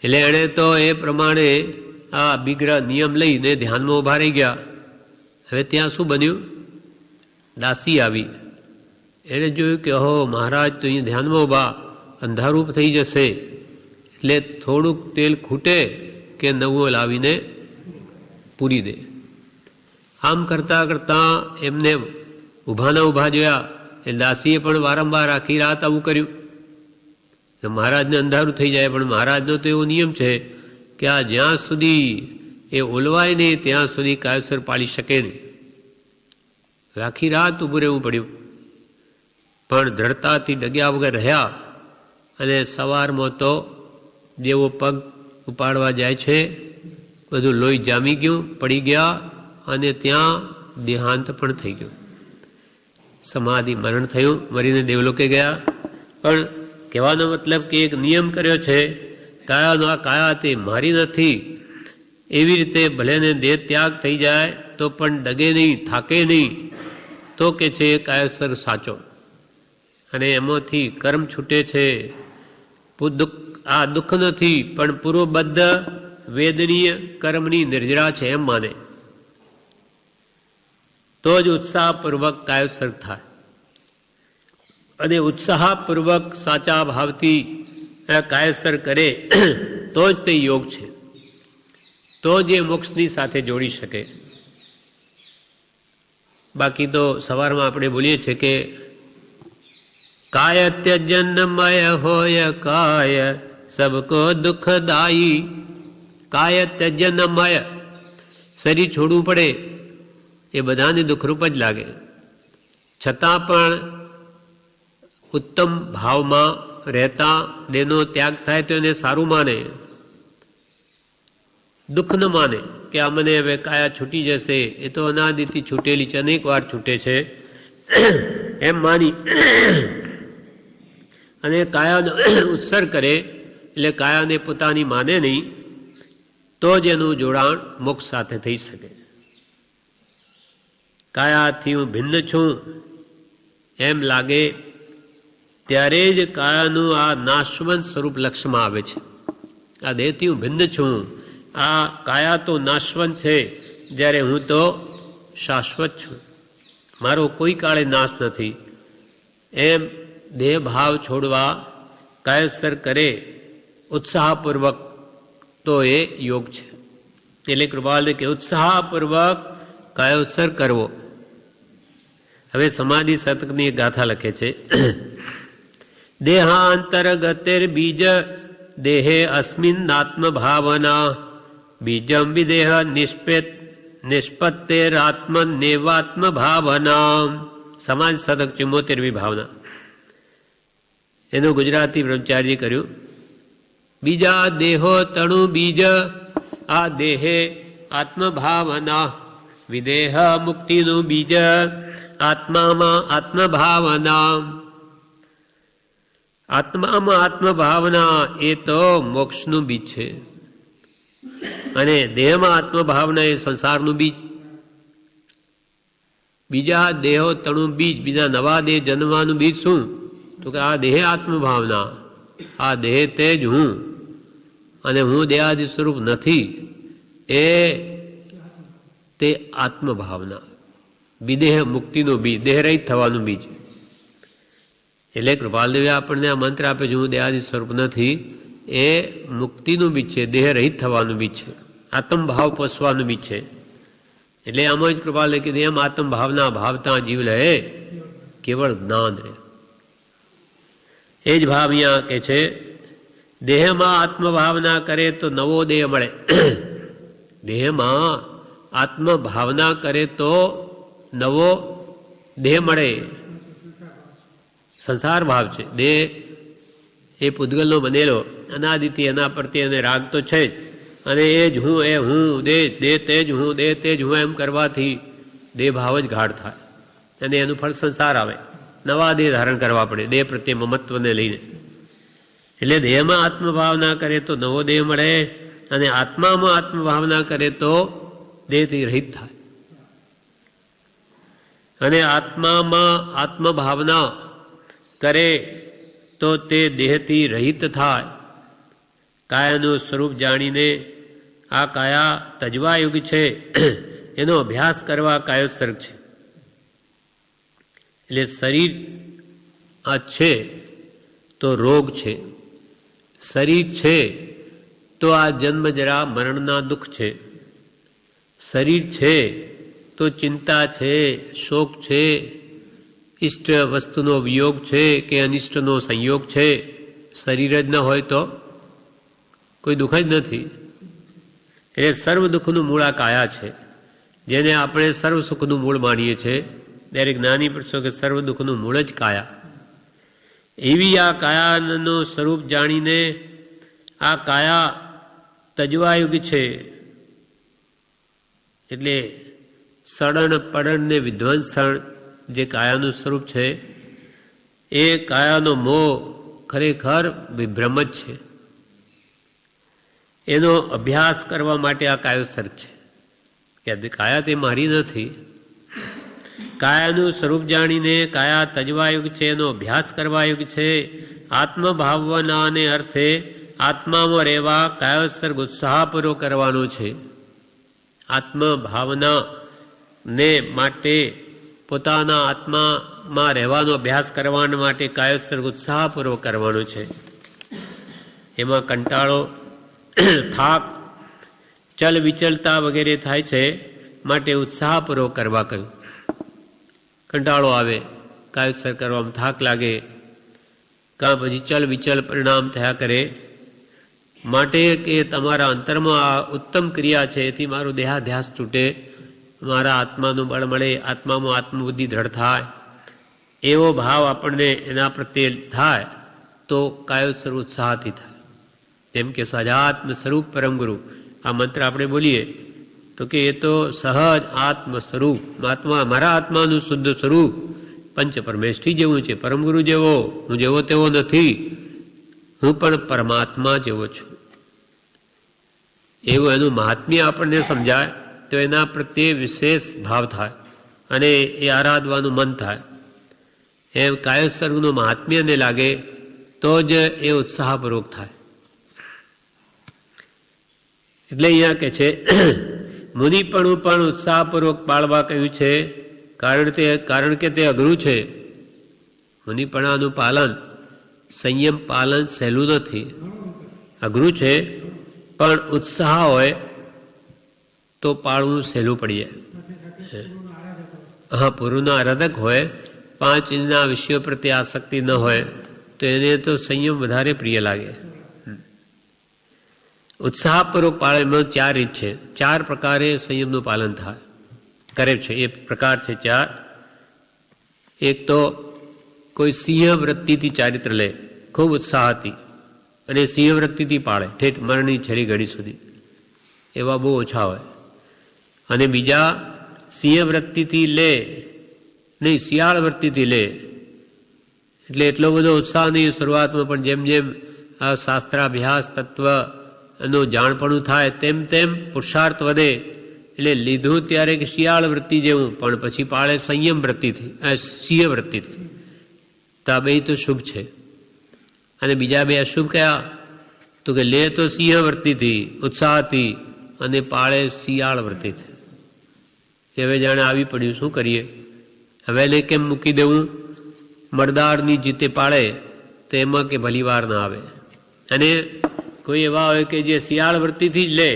એટલે એણે તો એ પ્રમાણે આ વિગ્રહ નિયમ લઈને ધ્યાનમાં ઊભા રહી ગયા. હવે ત્યાં શું બન્યું, દાસી આવી. એણે જોયું કે હો મહારાજ તો અહીંયા ધ્યાનમાં ઊભા, અંધારું થઈ જશે, એટલે થોડુંક તેલ ખૂટે કે નવું લાવીને પૂરી દે. આમ કરતાં એમને ઊભાના ઊભા જોયા. એ દાસીએ પણ વારંવાર આખી રાત આવું કર્યું. મહારાજને અંધારું થઈ જાય, પણ મહારાજનો તો એવો નિયમ છે કે આ જ્યાં સુધી એ ઓલવાય નહીં ત્યાં સુધી કાયોત્સર્ગ પાળી શકે નહીં. આખી રાત ઊભું રહેવું પડ્યું, પણ દ્રઢતાથી ડગ્યા વગર રહ્યા. અને સવારમાં તો જેવો પગ ઉપાડવા જાય છે બધું લોહી જામી ગયું, પડી ગયા, અને ત્યાં દેહાંત પણ થઈ ગયું, સમાધિ મરણ થયું, મરીને દેવલોકે ગયા. પણ કહેવાનો મતલબ કે એક નિયમ કર્યો છે, કાયા તે મારી નથી. એવી રીતે ભલેને દેહ ત્યાગ થઈ જાય તો પણ ડગે નહીં, થાકે નહીં, તો કે છે કાયોત્સર્ગ સાચો. અને એમાંથી કર્મ છૂટે છે. આ દુઃખ નથી પણ પૂર્વબદ્ધ વેદનીય કર્મની નિર્જરા છે એમ માને તો જ ઉત્સાહપૂર્વક કાયોત્સર્ગ થાય. અને ઉત્સાહપૂર્વક સાચા ભાવથી કાયસર કરે તો જ તે યોગ છે, તો જ એ મોક્ષની સાથે જોડી શકે. બાકી તો સવારમાં આપણે બોલીએ છીએ કે કાય ત્યજનમય હોય કાય સબકો દુઃખદાયી. કાય ત્યજનમય, શરીર છોડવું પડે એ બધાને દુઃખરૂપ જ લાગે, છતાં પણ ઉત્તમ ભાવમાં રહેતા દેહનો ત્યાગ થાય તો એને સારું માને, દુઃખ ન માને કે આ મને હવે કાયા છૂટી જશે, એ તો અનાદિથી છૂટેલી છે, અનેક વાર છૂટે છે એમ માની અને કાયાનો ઉત્સર્ગ કરે, એટલે કાયાને પોતાની માને નહીં, તો જ એનું જોડાણ મોક્ષ સાથે થઈ શકે. કાયાથી હું ભિન્ન છું એમ લાગે ત્યારે જ કાયાનું આ નાશવંત સ્વરૂપ લક્ષ્યમાં આવે છે. આ દેહથી હું ભિન્ન છું, આ કાયા તો નાશવંત છે, જ્યારે હું તો શાશ્વત છું, મારો કોઈ કાળે નાશ નથી. એમ દેહ ભાવ છોડવા કાયસર કરે ઉત્સાહપૂર્વક તો એ યોગ છે. એટલે કૃપાલ કે ઉત્સાહપૂર્વક કાયોત્સર કરવો. હવે સમાધિ શતકની ગાથા લખે છે દેહાંતરગતિર બીજ દેહે અસ્મિન્નાત્મ ભાવના બીજમ વિદેહ નિષ્પત્તેરાત્મનેવાત્મ ભાવના. સમાજ શતક 74મી ભાવના. એનું ગુજરાતી બ્રહ્મચારી કર્યું. બીજા દેહો તણુ બીજ આ દેહે આત્મભાવના વિદેહ મુક્તિનું બીજ આત્મામાં આત્મભાવના. આત્મામાં આત્મભાવના એ તો મોક્ષનું બીજ છે, અને દેહમાં આત્મભાવના એ સંસારનું બીજ. બીજા દેહો તણુ બીજ, બીજા નવા દેહ જન્મવાનું બીજ શું? તો કે આ દેહે આત્મભાવના, આ દેહ તે જ હું, અને હું દેહાદિ સ્વરૂપ નથી, એ તે આત્મભાવના. વિદેહ મુક્તિનું બીજ, દેહરહિત થવાનું બીજ. એટલે કૃપાલદેવે આપણને આ મંત્ર આપે છે, હું દેહાદિ સ્વરૂપ નથી, એ મુક્તિનું બીજ છે, દેહરહિત થવાનું બીજ છે, આત્મભાવ પોષવાનું બીજ છે. એટલે આમાં જ કૃપાલે કીધું એમ આત્મભાવના ભાવતા જીવ રહે કેવળ જ્ઞાન રહે. એ જ ભાવ અહીંયા કે છે દેહમાં આત્મભાવના કરે તો નવો દેહ મળે. દેહમાં આત્મભાવના કરે તો નવો દેહ મળે. સંસાર ભાવ છે દેહ, એ પૂતગલનો બનેલો, અનાદિથી એના પ્રત્યે એને રાગ તો છે જ, અને એ જ હું, એ હું, દેહ તે જ હું, દેહ તે જ હું એમ કરવાથી દેહ ભાવ જ ગાઢ થાય, અને એનું ફળ સંસાર આવે. નવા દેહ ધારણ કરવા પડે દેહ પ્રત્યે મમત્વને લઈને. એટલે દેહમાં આત્મભાવના કરે તો નવો દેહ મળે, અને આત્મામાં આત્મભાવના કરે તો દેહથી રહિત થાય. અને આત્મામાં આત્મભાવના કરે તો તે દેહથી રહિત થાય. કાયાનું સ્વરૂપ જાણીને આ કાયા તજવાયુગ છે એનો અભ્યાસ કરવા કાયોત્સર્ગ છે. એટલે શરીર આ છે તો રોગ છે, શરીર છે તો આ જન્મ જરા મરણના દુઃખ છે, શરીર છે તો ચિંતા છે, શોક છે, ઇષ્ટ વસ્તુનો વિયોગ છે કે અનિષ્ટનો સંયોગ છે. શરીર જ ન હોય તો કોઈ દુઃખ જ નથી. એટલે સર્વ દુઃખનું મૂળ આ કાયા છે, જેને આપણે સર્વ સુખનું મૂળ માનીએ છીએ. ત્યારે જ્ઞાની પૂછો કે સર્વ દુઃખનું મૂળ જ કાયા. એવી આ કાયાનું સ્વરૂપ જાણીને આ કાયા તજવાયુગ છે. એટલે સડણ પડણ ને વિધ્વંસણ જે કાયાનું સ્વરૂપ છે, એ કાયાનો મોહ ખરેખર વિભ્રમ જ છે. એનો અભ્યાસ કરવા માટે આ કાયોત્સર્ગ છે કે કાયા તે મારી નથી. કાયાનું સ્વરૂપ જાણીને કાયા તજવાયુગ છે, એનો અભ્યાસ કરવા યુગ છે. આત્મભાવનાને અર્થે આત્મામાં રહેવા કાયોત્સર્ગ ઉત્સાહપૂર્વક કરવાનો છે. આત્મભાવના ને માટે પોતાના આત્મા આત્મામાં રહેવાનો અભ્યાસ કરવા માટે કાયોત્સર્ગ ઉત્સાહપૂર્વક કરવાનો છે. એમાં કંટાળો, થાક, ચલ વિચલતા વગેરે થાય છે, માટે ઉત્સાહપૂર્વક કરવા કહ્યું. કંટાળો આવે, કાયોત્સર્ગ કરવામાં થાક લાગે, કાં પછી ચલ વિચલ પરિણામ થયા કરે, માટે કે તમારા અંતરમાં આ ઉત્તમ ક્રિયા છે, એથી મારો દેહાધ્યાસ તૂટે, મારા આત્માનું બળ મળે, આત્મામાં આત્મબુદ્ધિ દ્રઢ થાય, એવો ભાવ આપણને એના પ્રત્યે થાય તો કાયોત્સર્ગ ઉત્સાહથી થાય. જેમ કે સહજાત્મ સ્વરૂપ પરમ ગુરુ આ મંત્ર આપણે બોલીએ તો કે એ તો સહજ આત્મ સ્વરૂપ, મારા આત્માનું શુદ્ધ સ્વરૂપ પંચ પરમેષ્ઠી જેવું છે, પરમગુરુ જેવો હું જેવો તેવો નથી, હું પણ પરમાત્મા જેવો છું. એવું એનું મહાત્મ્ય આપણને સમજાય તો એના પ્રત્યે વિશેષ ભાવ થાય અને એ આરાધવાનું મન થાય. એમ કાયોત્સર્ગનું મહાત્મ્યને લાગે તો જ એ ઉત્સાહપૂર્વક થાય. એટલે અહીંયા કે છે મુનિપણું પણ ઉત્સાહપૂર્વક પાળવા કહ્યું છે, કારણ કે તે અઘરું છે. મુનિપણાનું પાલન, સંયમ પાલન સહેલું નથી, અઘરું છે, પણ ઉત્સાહ હોય તો પાળવું સહેલું પડી જાય. હા, પૂર્વનો આરાધક હોય, 5 ઇંચના વિષયો પ્રત્યે આસક્તિ ન હોય તો એને તો સંયમ વધારે પ્રિય લાગે. ઉત્સાહપૂર્વક પાળવામાં 4 રીત છે, 4 પ્રકારે સંયમનું પાલન થાય કરે છે. એ પ્રકાર છે 4. એક તો કોઈ સિંહ વૃત્તિથી ચારિત્ર લે, ખૂબ ઉત્સાહથી, અને સિંહ વૃત્તિથી પાળે ઠેઠ મરણની છેલ્લી ઘડી સુધી, એવા બહુ ઓછા હોય. અને બીજા સિંહ વૃત્તિથી લે નહીં, શિયાળ વૃત્તિથી લે, એટલે એટલો બધો ઉત્સાહ નહીં શરૂઆતમાં, પણ જેમ જેમ આ શાસ્ત્રાભ્યાસ તત્વ એનું જાણપણું થાય તેમ તેમ પુરુષાર્થ વધે. એટલે લીધું ત્યારે કે શિયાળ વૃત્તિ જેવું, પણ પછી પાળે સંયમ વૃત્તિથી, સિંહ વૃત્તિથી. તો આ બે તો શુભ છે. અને બીજા બે અશુભ કયા? તો કે લે તો સિંહ વૃત્તિથી ઉત્સાહથી અને પાળે શિયાળ વૃત્તિથી. હવે જાણે આવી પડ્યું, શું કરીએ? હવે એને કેમ મૂકી દેવું? મરદારની જીતે પાળે તો એમાં કે ભલી વાર ના આવે. અને કોઈ એવા હોય કે જે શિયાળ વૃત્તિથી જ લે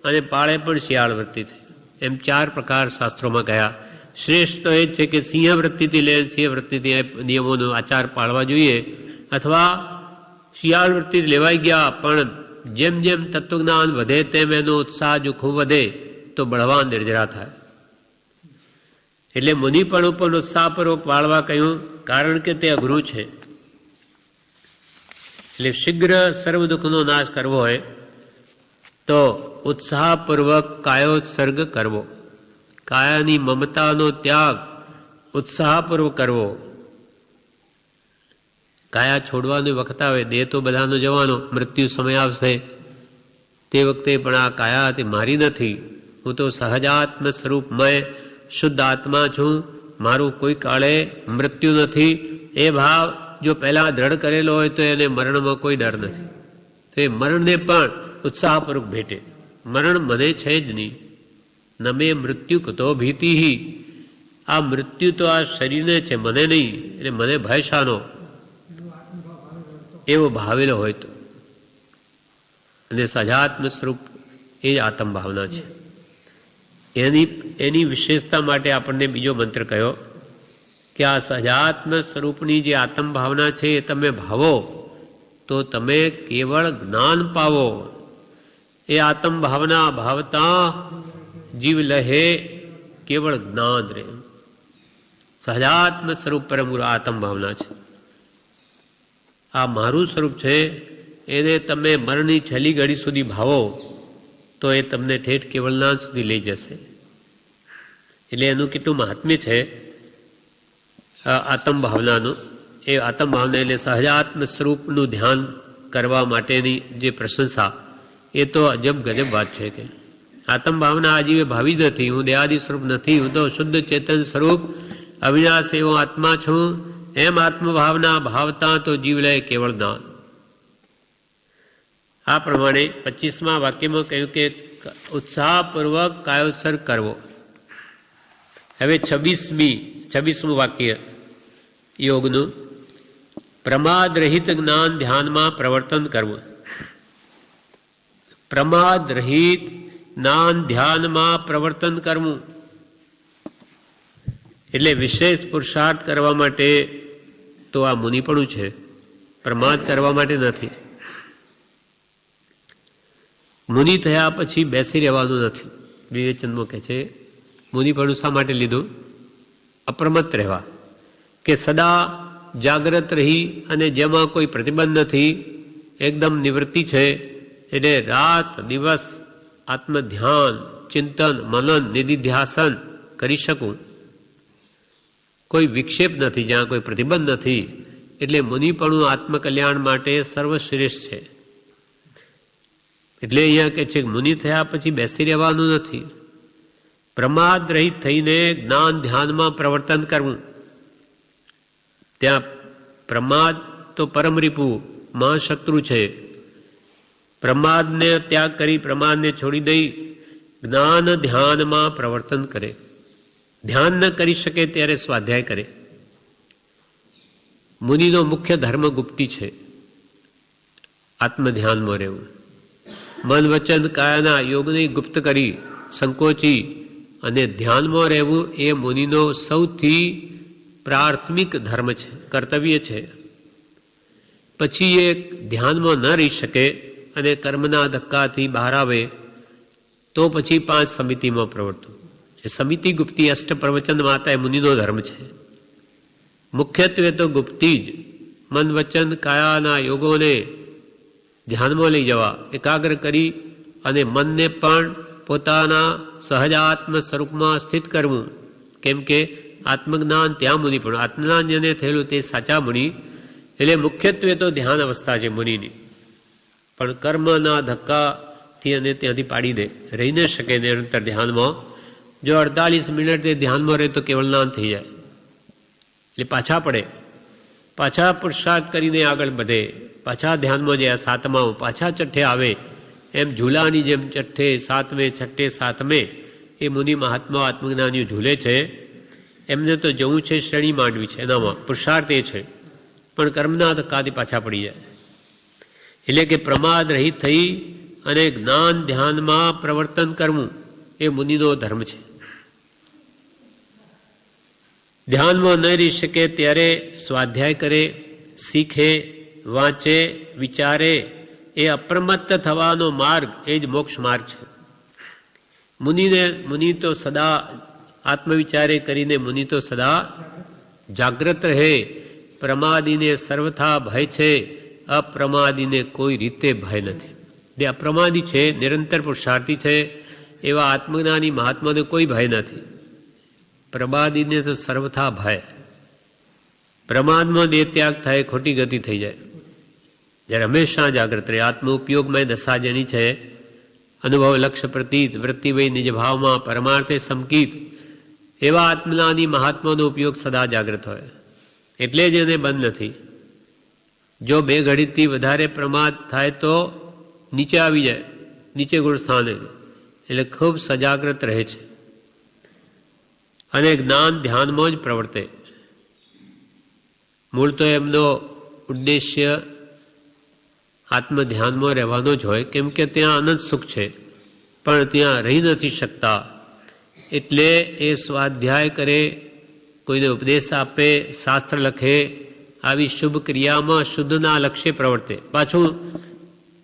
અને પાળે પણ શિયાળ વૃત્તિથી. એમ 4 પ્રકાર શાસ્ત્રોમાં કહ્યા. શ્રેષ્ઠ તો એ જ છે કે સિંહ વૃત્તિથી લે, સિંહ વૃત્તિથી નિયમોનો આચાર પાળવા જોઈએ, અથવા શિયાળ વૃત્તિથી લેવાઈ ગયા પણ જેમ જેમ તત્વજ્ઞાન વધે તેમ એનો ઉત્સાહ જો ખૂબ વધે તો બળવાન નિર્જરા થાય. એટલે મુનિ પણ ઉપર ઉત્સાહપૂર્વક પાળવા કહ્યું, કારણ કે તે અઘરું છે. એટલે શીઘ્ર સર્વ દુઃખનો નાશ કરવો હોય તો ઉત્સાહપૂર્વક કાયોત્સર્ગ કરવો, કાયાની મમતાનો ત્યાગ ઉત્સાહપૂર્વક કરવો. કાયા છોડવાનો વખત આવે, દેહ તો બધાનો જવાનો, મૃત્યુ સમય આવશે, તે વખતે પણ આ કાયા તે મારી નથી, હું તો સહજાત્મ સ્વરૂપમય શુદ્ધ આત્મા છું, મારું કોઈ કાળે મૃત્યુ નથી. એ ભાવ જો પહેલાં દ્રઢ કરેલો હોય તો એને મરણમાં કોઈ ડર નથી. તો એ મરણને પણ ઉત્સાહપૂર્વક ભેટે. મરણ મને છે જ નહીં, ન મે મૃત્યુ કતો ભીતિ. આ મૃત્યુ તો આ શરીરને છે, મને નહીં, એટલે મને ભય શાનો? એવો ભાવેલો હોય તો. અને સહજાત્મ સ્વરૂપ એ જ આત્મ ભાવના છે. એની વિશેષતા માટે આપણને બીજો મંત્ર કહ્યો કે આ સહજાત્મ સ્વરૂપની જે આત્મ ભાવના છે એ તમે ભાવો તો તમે કેવળ જ્ઞાન પાવો. એ આત્મ ભાવના ભાવતા જીવ લહે કેવળ જ્ઞાન રહે. સહજાત્મ સ્વરૂપ પરમગુરુ આત્મ ભાવના છે. આ મારું સ્વરૂપ છે, એને તમે મરણની છેલ્લી ઘડી સુધી ભાવો તો એ તમને ઠેઠ કેવળનાથ સુધી લઈ જશે. એટલે એનું કેટલું મહાત્મ્ય છે આત્મ ભાવનાનું. એ આત્મ ભાવના એટલે સહજાત્મ સ્વરૂપનું ધ્યાન કરવા માટેની જે પ્રશંસા, એ તો અજબ ગજબ વાત છે કે આત્મ ભાવના આજીવે ભાવી નથી. હું દેહાદિ સ્વરૂપ નથી, હું તો શુદ્ધ ચેતન સ્વરૂપ અવિનાશ એવો આત્મા છું. એમ આત્મભાવના ભાવતા તો જીવ લે કેવળ જ્ઞાન. આ પ્રમાણે 25મા વાક્યમાં કહ્યું કે ઉત્સાહપૂર્વક કાયોત્સર્ગ કરવો. હવે 26મું વાક્ય યોગનું પ્રમાદ રહિત જ્ઞાન ધ્યાનમાં પ્રવર્તન કરવું. પ્રમાદ રહિત જ્ઞાન ધ્યાનમાં પ્રવર્તન કરવું એટલે વિશેષ પુરુષાર્થ કરવા માટે તો આ મુનિપણું છે, પ્રમાદ કરવા માટે નથી. મુનિ થયા પછી બેસી રહેવાનું નથી. વિવેચનમાં કહે છે મુનિપણું શા માટે લીધું? અપ્રમત્ત રહેવા, કે સદા જાગ્રત રહી અને જેમાં કોઈ પ્રતિબંધ નથી, એકદમ નિવૃત્તિ છે. એટલે રાત દિવસ આત્મધ્યાન, ચિંતન, મનન, નિધિધ્યાસન કરી શકું. કોઈ વિક્ષેપ નથી, જ્યાં કોઈ પ્રતિબંધ નથી. એટલે મુનિપણું આત્મકલ્યાણ માટે સર્વશ્રેષ્ઠ છે. એટલે અહીંયા કહે છે કે મુનિ થયા પછી બેસી રહેવાનું નથી, પ્રમાદ રહિત થઈને જ્ઞાન ધ્યાનમાં પ્રવર્તન કરવું. ત્યાં પ્રમાદ તો પરમરીપુ મહાશત્રુ છે. પ્રમાદને ત્યાગ કરી, પ્રમાદને છોડી દઈ જ્ઞાન ધ્યાનમાં પ્રવર્તન કરે. ધ્યાન ન કરી શકે ત્યારે સ્વાધ્યાય કરે. મુનિનો મુખ્ય ધર્મ ગુપ્તી છે, આત્મધ્યાનમાં રહેવું. મન વચન કાયાના યોગને ગુપ્ત કરી સંકોચી અને ધ્યાનમાં રહેવું એ મુનિનો સૌથી પ્રાથમિક ધર્મ છે, કર્તવ્ય છે. પછી એ ધ્યાનમાં ન રહી શકે અને કર્મના ધક્કાથી બહાર આવે તો પછી 5 સમિતિમાં પ્રવર્તવું. એ સમિતિ ગુપ્તી અષ્ટ પ્રવચન માતા એ મુનિનો ધર્મ છે. મુખ્યત્વે તો ગુપ્તી જ મન વચન કાયાના યોગોને ધ્યાનમાં લઈ જવા, એકાગ્ર કરી અને મનને પણ પોતાના સહજાત્મ સ્વરૂપમાં સ્થિત કરવું. કેમ કે આત્મજ્ઞાન ત્યાં મુનિ, પણ આત્મજ્ઞાન જેને થયેલું તે સાચા મુનિ. એટલે મુખ્યત્વે તો ધ્યાન અવસ્થા છે મુનિની, પણ કર્મના ધક્કાથી અને ત્યાંથી પાડી દે, રહી ન શકે નિરંતર ધ્યાનમાં. જો 48 મિનિટ તે ધ્યાનમાં રહે તો કેવળ જ્ઞાન થઈ જાય. એટલે પાછા પડે, પાછા પુરુષાર્થ કરીને આગળ વધે, પાછા ધ્યાનમાં જાય, સાતમામાં પાછા છઠ્ઠે આવે. એમ ઝૂલાની જેમ છઠ્ઠે સાતમે છઠ્ઠે સાતમે એ મુનિ મહાત્મા આત્મજ્ઞાનીઓ ઝૂલે છે. એમને તો જવું છે શ્રેણી માંડવી છે, એનામાં પુરુષાર્થ એ છે, પણ કર્મના ધક્કાથી પાછા પડી જાય. એટલે કે પ્રમાદ રહિત થઈ અને જ્ઞાન ધ્યાનમાં પ્રવર્તન કરવું એ મુનિનો ધર્મ છે. ધ્યાનમાં ન રહી શકે ત્યારે સ્વાધ્યાય કરે, શીખે, વાંચે, વિચારે. એ અપ્રમત્ત થવાનો માર્ગ એ જ મોક્ષ માર્ગ છે. મુનિ તો સદા આત્મવિચારે કરીને મુનિ તો સદા જાગ્રત રહે. પ્રમાદીને સર્વથા ભય છે, અપ્રમાદીને કોઈ રીતે ભય નથી. જે અપ્રમાદી છે, નિરંતર પુરુષાર્થી છે, એવા આત્મજ્ઞાની મહાત્માને કોઈ ભય નથી. પ્રમાદીને તો સર્વથા ભય. પ્રમાદમાં દેહ ત્યાગ થાય, ખોટી ગતિ થઈ જાય. જ્યારે હંમેશા જાગ્રત રહે. આત્મ ઉપયોગમાં દશા જેની છે, અનુભવ લક્ષ્ય પ્રતીત વૃત્તિ વય નિજ ભાવમાં પરમાર્થે સમકીત, એવા આત્મજ્ઞાની મહાત્માનો ઉપયોગ સદા જાગ્રત હોય. એટલે જ એને બંધ નથી. જો 2 ઘડીથી વધારે પ્રમાદ થાય તો નીચે આવી જાય, નીચે ગુણ સ્થાને. એટલે ખૂબ સજાગ્રત રહે છે અને જ્ઞાન ધ્યાનમાં જ પ્રવર્તે. મૂળ તો એમનો ઉદ્દેશ્ય આત્મધ્યાનમાં રહેવાનો જ હોય, કેમ કે ત્યાં અનંત સુખ છે, પણ ત્યાં રહી નથી શકતા. એટલે એ સ્વાધ્યાય કરે, કોઈને ઉપદેશ આપે, શાસ્ત્ર લખે, આવી શુભ ક્રિયામાં શુદ્ધના લક્ષ્ય પ્રવર્તે.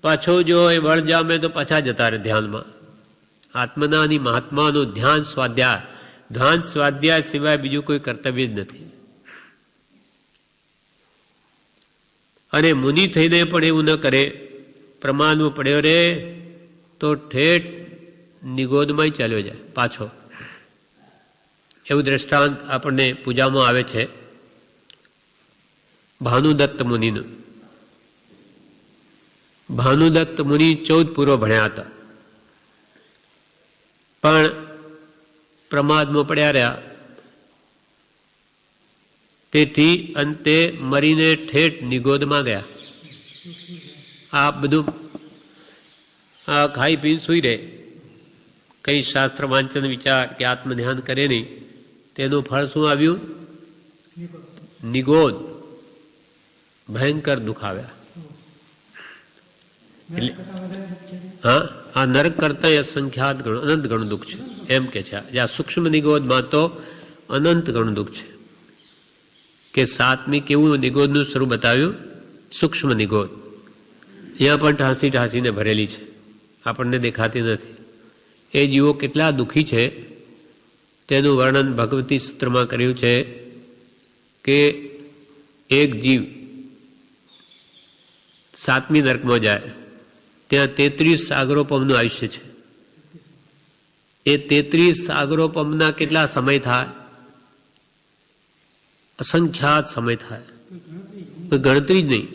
પાછું જો એ વળ જામે તો પાછા જતા રહે ધ્યાનમાં. આત્મનાની મહાત્માનું ધ્યાન સ્વાધ્યાય સિવાય બીજું કોઈ કર્તવ્ય જ નથી. અને મુનિ થઈને પણ એવું ન કરે, પ્રમાણમાં પડ્યો રે તો ઠેઠ નિગોદમાં ચાલ્યો જાય પાછો. એવું દ્રષ્ટાંત આપણને પૂજામાં આવે છે ભાનુદત્ત મુનિનું. ભાનુદત્ત મુનિ 14 પૂર્વ ભણ્યા હતા, પણ પ્રમાદમાં પડ્યા રહ્યા. તેથી અંતે મરીને ઠેઠ નિગોદમાં ગયા. આ બધું ખાઈ પી સુઈ રહે, કઈ શાસ્ત્ર વાંચન વિચાર કે આત્મધ્યાન કરે નહીં. તેનું ફળ શું આવ્યું? નિગોદ ભયંકર દુઃખ આવ્યા. એટલે હા, આ નરક કરતા અસંખ્યાત ગણું અનંત ગણું દુઃખ છે એમ કે છે. આ સૂક્ષ્મ નિગોદમાં તો અનંત ગણું દુઃખ છે. કે સાતમી કેવું નિગોદનું સ્વરૂપ બતાવ્યું? સૂક્ષ્મ નિગોદ. અહીંયા પણ ઠાંસી ઠાંસીને ભરેલી છે, આપણને દેખાતી નથી. એ જીવો કેટલા દુઃખી છે તેનું વર્ણન ભગવતી સૂત્રમાં કર્યું છે કે એક જીવ સાતમી નરકમાં જાય ત્યાં 33 સાગરોપમનું આયુષ્ય છે. એ 33 સાગરોપમના કેટલા સમય થાય? અસંખ્યાત સમય થાય, કોઈ ગણતરી જ નહીં.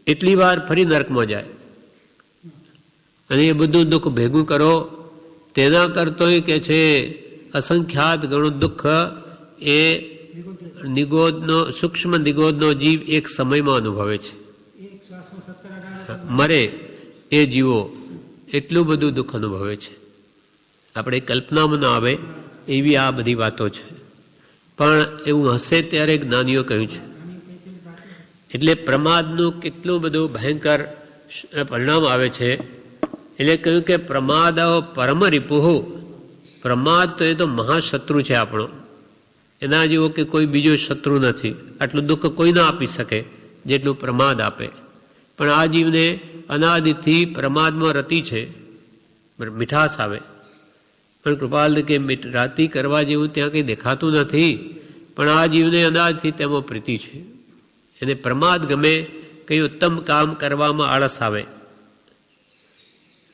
એટલી વાર ફરી નરકમાં જાય અને એ બધું દુઃખ ભેગું કરો તેના કરતોય કે છે અસંખ્યાત ગણું દુઃખ એ નિગોદનો સૂક્ષ્મ નિગોદનો જીવ એક સમયમાં અનુભવે છે. મરે એ જીવો એટલું બધું દુઃખ અનુભવે છે. આપણે કલ્પનામાં ન આવે એવી આ બધી વાતો છે. પણ એવું હશે ત્યારે જ્ઞાનીઓ કહ્યું છે. એટલે પ્રમાદનું કેટલું બધું ભયંકર પરિણામ આવે છે. એટલે કહ્યું કે પ્રમાદ પરમ રિપુહુ, પ્રમાદ તો એ તો મહાશત્રુ છે આપણો. એના જેવો કે કોઈ બીજો શત્રુ નથી. આટલું દુઃખ કોઈ ના આપી શકે જેટલું પ્રમાદ આપે. પણ આ જીવને અનાદિથી પ્રમાદમાં રતિ છે, મીઠાશ આવે. પણ કૃપાલ કે રાતી કરવા જેવું ત્યાં કંઈ દેખાતું નથી. પણ આ જીવને અનાદિથી તેમાં પ્રીતિ છે. એને પ્રમાદ ગમે, કંઈ ઉત્તમ કામ કરવામાં આળસ આવે.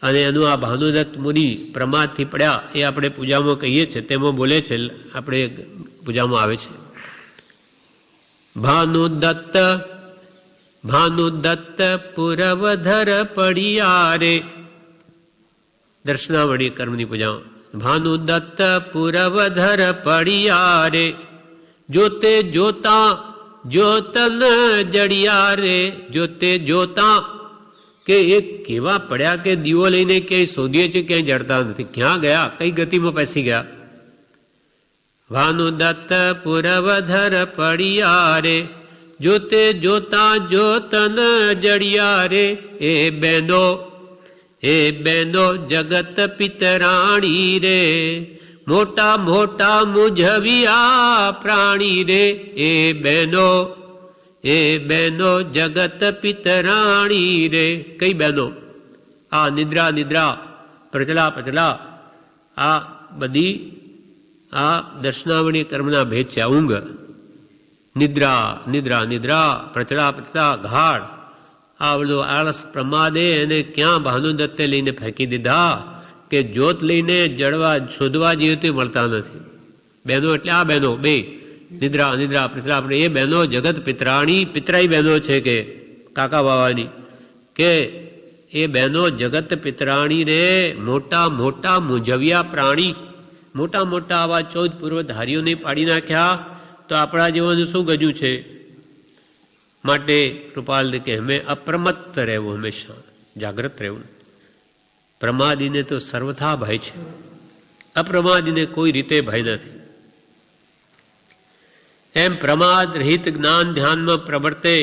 અને એનું આ ભાનુદત્ત મુનિ પ્રમાદથી પડ્યા એ આપણે પૂજામાં કહીએ છીએ, તેમાં બોલે છે, આપણે પૂજામાં આવે છે. ભાનુદત્ત પુરવધર પડિયા રે, દર્શનાવળી કર્મની પૂજામાં. ભાનુદત્ત પુરવધર પડિયા રે, જોતે જોતા જ્યોતન જડિયા રે. જોતે જોતા કે એ કેવા પડ્યા કે દીવો લઈને ક્યાંય શોધીએ છીએ, ક્યાંય જડતા નથી. ક્યાં ગયા? કઈ ગતિમાં પેસી ગયા? ભાનુદત્ત પુરવધર પડિયા રે, જોતે જોતા જ્યોતન જડિયા રે. એ બેનો જગત પિતરાણી રે, મોટા મોટા મુઝવિયા પ્રાણી રે. એ બેનો જગત પિતરાણી રે. કઈ બહેનો? આ નિદ્રા નિદ્રા, પ્રચલા પ્રચલા, આ બધી આ દર્શનાવળી કર્મના ભેદ છે. આ ઊંઘ, નિદ્રા નિદ્રા નિદ્રા, પ્રચલા પ્રચલા, ગાઢ, આ બધું આળસ પ્રમાદે એને ક્યાં ભાનુદત્તે લઈને ફેંકી દીધા કે જ્યોત લઈને જડવા શોધવા જેવી તે મળતા નથી. બહેનો એટલે આ બહેનો બે, નિદ્રા નિદ્રા પિતરા. આપણે એ બહેનો જગત પિતરાણી, પિતરાઈ બહેનો છે કે કાકા બાવાની, કે એ બહેનો જગત પિતરાણી રે. મોટા મોટા મુંજવ્યા પ્રાણી, મોટા મોટા આવા 14 પૂર્વધારીઓને પાડી નાખ્યા તો આપણા જીવનનું શું ગજું છે? માટે કૃપાલ કે અમે અપ્રમત્ત રહેવું, હંમેશા જાગ્રત રહેવું. પ્રમાદીને તો સર્વથા ભય છે, અપ્રમાદીને કોઈ રીતે ભય નથી. એમ પ્રમાદ રહિત જ્ઞાન ધ્યાનમાં પ્રવર્તે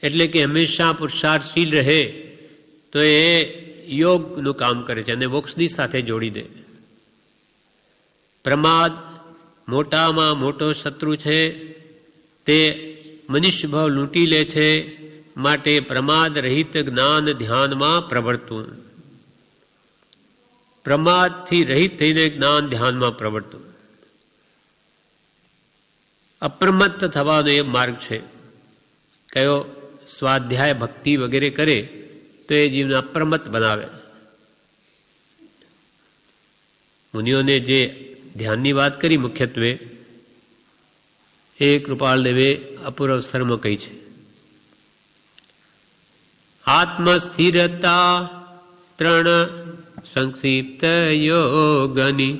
એટલે કે હંમેશા પુરુષાર્થશીલ રહે તો એ યોગનું કામ કરે છે અને મોક્ષની સાથે જોડી દે. પ્રમાદ મોટામાં મોટો શત્રુ છે, તે મનુષ્ય ભાવ લૂંટી લે છે. માટે પ્રમાદ રહિત જ્ઞાન ધ્યાનમાં પ્રવર્તવું, પ્રમાદથી રહિત થઈને જ્ઞાન ધ્યાનમાં પ્રવર્તવું. અપ્રમત્ત થવાનો એ માર્ગ છે. કયો? સ્વાધ્યાય ભક્તિ વગેરે કરે તો એ જીવને અપ્રમત્ત બનાવે. મુનિઓને જે ધ્યાનની વાત કરી મુખ્યત્વે એ કૃપાલદેવે અપૂર્વ સ્તરમાં કહી છે. આત્મસ્થિરતા 3 સંક્ષિપ્ત યોગની,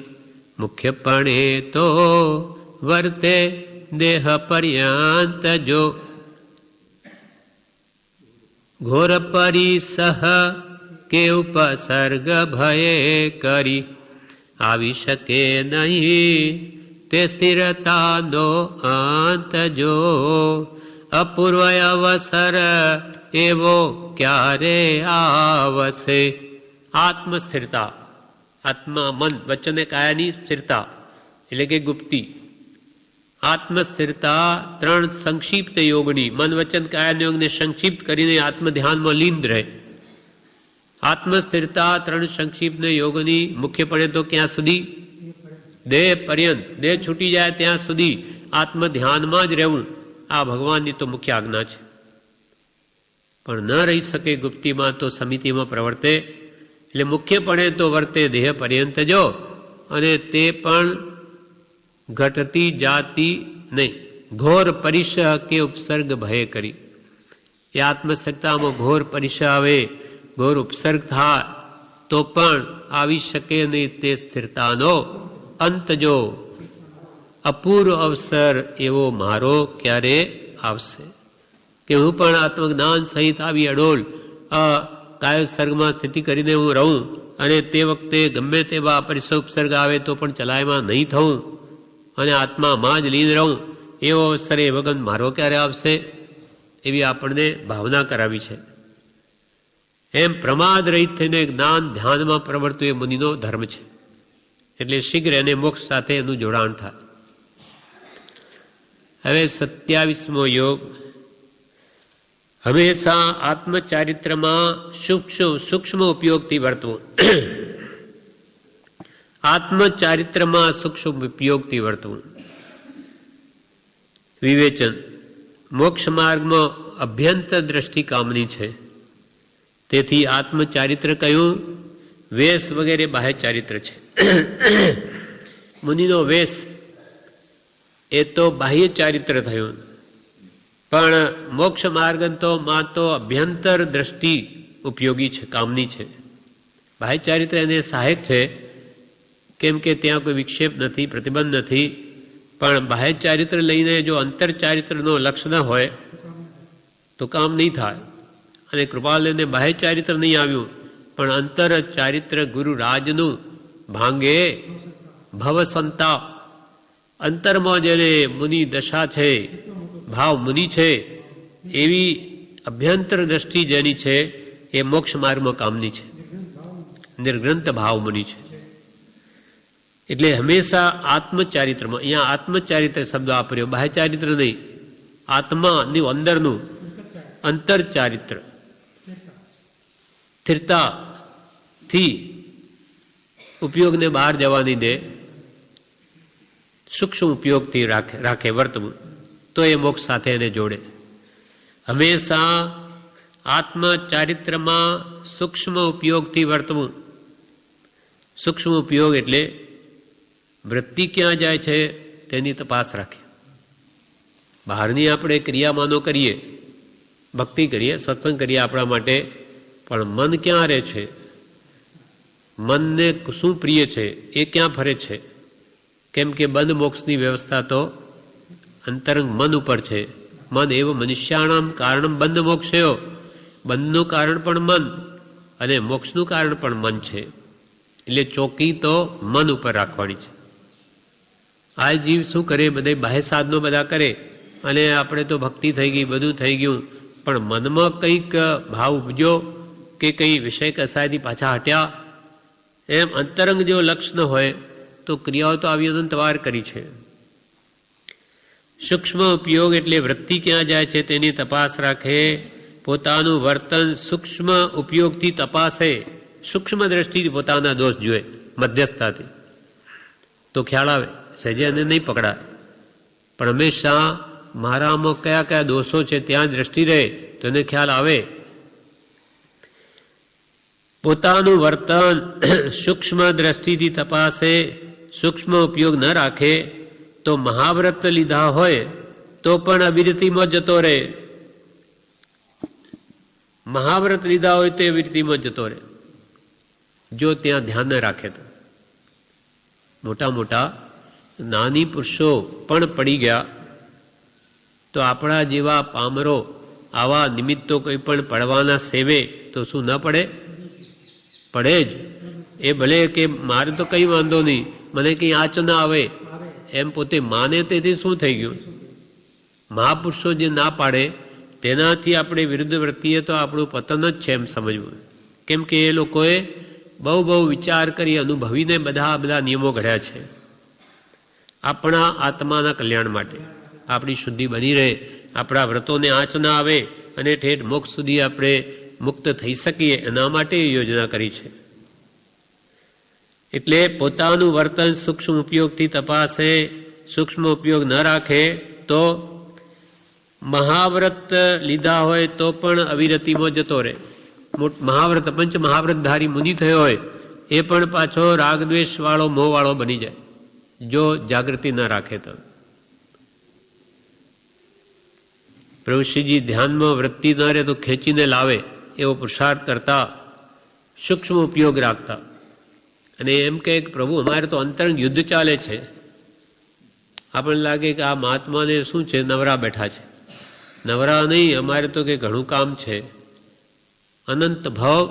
મુખ્યપણે તો વર્તે દેહ પર્યંત જો. ઘોર પરિસહ કે ઉપસર્ગ ભયે કરી, આવી શકે નહીં તે સ્થિરતાનો અંત જો, અપૂર્વ અવસર એવો ક્યારે આવશે. આત્મસ્થિરતા, આત્મા મન વચન કાયાની સ્થિરતા એટલે કે ગુપ્તિ. આત્મસ્થિરતા ત્રણ સંક્ષિપ્ત યોગની, મન વચન કાયા યોગને સંક્ષિપ્ત કરીને આત્મધ્યાનમાં લીન રહે. આત્મસ્થિરતા ત્રણ સંક્ષિપ્ત યોગની મુખ્યપણે તો ક્યાં સુધી? દેહ પર્યંત, દેહ છૂટી જાય ત્યાં સુધી આત્મધ્યાનમાં જ રહેવું. આ ભગવાનની તો મુખ્ય આજ્ઞા છે. પણ ન રહી શકે ગુપ્તિમાં તો સમિતિમાં પ્રવર્તે. એટલે મુખ્યપણે તો વર્તે દેહ પર્યંત જો, અને તે પણ ઘટતી જાતી નહીં. ઘોર પરિશ કે ઉપસર્ગ ભય કરી. એ આત્મસ્થિરતામાં ઘોર પરિશ આવે, ઘોર ઉપસર્ગ થાય તો પણ આવી શકે નહીં તે સ્થિરતાનો અંત જો, અપૂર્વ અવસર એવો મારો ક્યારે આવશે કે હું પણ આત્મજ્ઞાન સહિત આવી અડોલ કાય સર્ગમાં સ્થિતિ કરીને હું રહું, અને તે વખતે ગમે તેવા પરિસર ઉપસર્ગ આવે તો પણ ચલાયમાં નહીં થવું અને આત્મામાં જ લીન રહું. એવો અવસર એ વગન મારો ક્યારે આવશે? એવી આપણને ભાવના કરાવી છે. એમ પ્રમાદ રહિત થઈને જ્ઞાન ધ્યાનમાં પ્રવર્તવું એ મુનિનો ધર્મ છે. એટલે શીઘ્ર એને મોક્ષ સાથે એનું જોડાણ થાય. હવે 27મો યોગ. હંમેશા આત્મચારિત્રમાં સૂક્ષ્મ ઉપયોગથી વર્તવું. આત્મચારિત્રમાં સૂક્ષ્મ ઉપયોગથી વર્તવું. વિવેચન. મોક્ષ માર્ગમાં અભ્યંતર દ્રષ્ટિ કામની છે. તેથી આત્મચારિત્ર કહ્યું. વેશ વગેરે બાહ્ય ચારિત્ર છે. મુનિનો વેશ એ તો બાહ્ય ચારિત્ર થયું, પણ મોક્ષ માર્ગ તો માં તો અભ્યંતર દ્રષ્ટિ ઉપયોગી છે, કામની છે. બાહ્ય ચારિત્ર એને સહાયક છે, કેમ કે ત્યાં કોઈ વિક્ષેપ નથી, પ્રતિબંધ નથી. પણ બાહ્ય ચારિત્ર લઈને જો અંતર ચારિત્રનો લક્ષ્ય ન હોય તો કામ નહીં થાય. અને કૃપાલયને બાહ્ય ચારિત્ર નહીં આવ્યું, પણ અંતર ચારિત્ર ગુરુ રાજનું ભાંગે ભવસંતાપ. અંતરમાં જેને મુનિ દશા છે, ભાવ મુનિ છે, એવી અભ્યંતર દ્રષ્ટિ જેની છે એ મોક્ષ માર્ગમાં કામની છે. નિર્ગ્રંથ ભાવ મુનિ છે. એટલે હંમેશા આત્મચારિત્રમાં, અહીંયા આત્મચારિત્ર શબ્દ વાપર્યો, બાહ્ય ચારિત્ર નહીં, આત્માની અંદરનું અંતર ચારિત્ર. સ્થિરતાથી ઉપયોગને બહાર જવાની દે, સૂક્ષ્મ ઉપયોગથી રાખે વર્તવું, તો એ મોક્ષ સાથે એને જોડે. હંમેશા આત્મચારિત્રમાં સૂક્ષ્મ ઉપયોગથી વર્તવું. સૂક્ષ્મ ઉપયોગ એટલે વૃત્તિ ક્યાં જાય છે તેની તપાસ રાખે. બહારની આપણે ક્રિયામાનો કરીએ, ભક્તિ કરીએ, સત્સંગ કરીએ આપણા માટે, પણ મન ક્યાં રહે છે? મનને શું પ્રિય છે? એ ક્યાં ફરે છે? કેમ કે બંધ મોક્ષની વ્યવસ્થા તો અંતરંગ મન ઉપર છે. મન એવો મનુષ્યાણામ કારણમ બંધ મોક્ષયો. બંધનું કારણ પણ મન અને મોક્ષનું કારણ પણ મન છે. એટલે ચોકી તો મન ઉપર રાખવાની છે. આ જીવ શું કરે? બધે બાહ્ય સાધનો બધા કરે અને આપણે તો ભક્તિ થઈ ગઈ, બધું થઈ ગયું, પણ મનમાં કંઈક ભાવ ઉપજ્યો કે કંઈ વિષય કસાયથી પાછા હટ્યા, એમ અંતરંગ જો લક્ષ ન હોય તો ક્રિયાઓ તો આવી અનંતવાર કરી છે. સૂક્ષ્મ ઉપયોગ એટલે વૃત્તિ ક્યાં જાય છે તેની તપાસ રાખે. પોતાનું વર્તન સૂક્ષ્મ ઉપયોગથી તપાસે. સૂક્ષ્મ દ્રષ્ટિથી પોતાના દોષ જુએ, મધ્યસ્થતાથી, તો ખ્યાલ આવે. સહેજે એને નહીં પકડાય, પણ હંમેશા મારામાં કયા કયા દોષો છે ત્યાં દ્રષ્ટિ રહે તો એને ખ્યાલ આવે. પોતાનું વર્તન સૂક્ષ્મ દ્રષ્ટિથી તપાસે. સૂક્ષ્મ ઉપયોગ ન રાખે તો મહાવ્રત લીધા હોય તો પણ અવિરતિમાં જતો રહે. મહાવ્રત લીધા હોય તો અવિરતિમાં જતો રહે, જો ત્યાં ધ્યાન ન રાખે તો. મોટા મોટા નાની પુરુષો પણ પડી ગયા, તો આપણા જેવા પામરો આવા નિમિત્તો કોઈ પણ પડવાના સેવે તો શું ન પડે? પડે જ. એ ભલે કે મારે તો કંઈ વાંધો નહીં, મને કંઈ આંચ ના આવે, એમ પોતે માને તેથી શું થઈ ગયું? મહાપુરુષો જે ના પાડે તેનાથી આપણે વિરુદ્ધ વર્તીએ તો આપણું પતન જ છે એમ સમજવું. કેમ કે એ લોકોએ બહુ બહુ વિચાર કરી અનુભવીને બધા નિયમો ઘડ્યા છે આપણા આત્માના કલ્યાણ માટે. આપણી શુદ્ધિ બની રહે, આપણા વ્રતોને આંચ ના આવે અને ઠેઠ મોક્ષ સુધી આપણે મુક્ત થઈ શકીએ એના માટે યોજના કરી છે. એટલે પોતાનું વર્તન સૂક્ષ્મ ઉપયોગથી તપાસે, સૂક્ષ્મ ઉપયોગ ન રાખે તો મહાવ્રત લીધા હોય તો પણ અવિરતિમાં જતો રહે. મહાવ્રત પંચ મહાવ્રતધારી મુનિ થયો હોય એ પણ પાછો રાગદ્વેષ વાળો મોહ વાળો બની જાય જો જાગૃતિ ન રાખે તો. પ્રભુશ્રીજી ધ્યાનમાં વૃત્તિ ન રહે તો ખેંચીને લાવે એવો પુરુષાર્થ કરતા, સૂક્ષ્મ ઉપયોગ રાખતા. અને એમ કહે કે પ્રભુ અમારે તો અંતરંગ યુદ્ધ ચાલે છે. આપણને લાગે કે આ મહાત્માને શું છે, નવરા બેઠા છે. નવરા નહીં, અમારે તો કે ઘણું કામ છે. અનંત ભાવ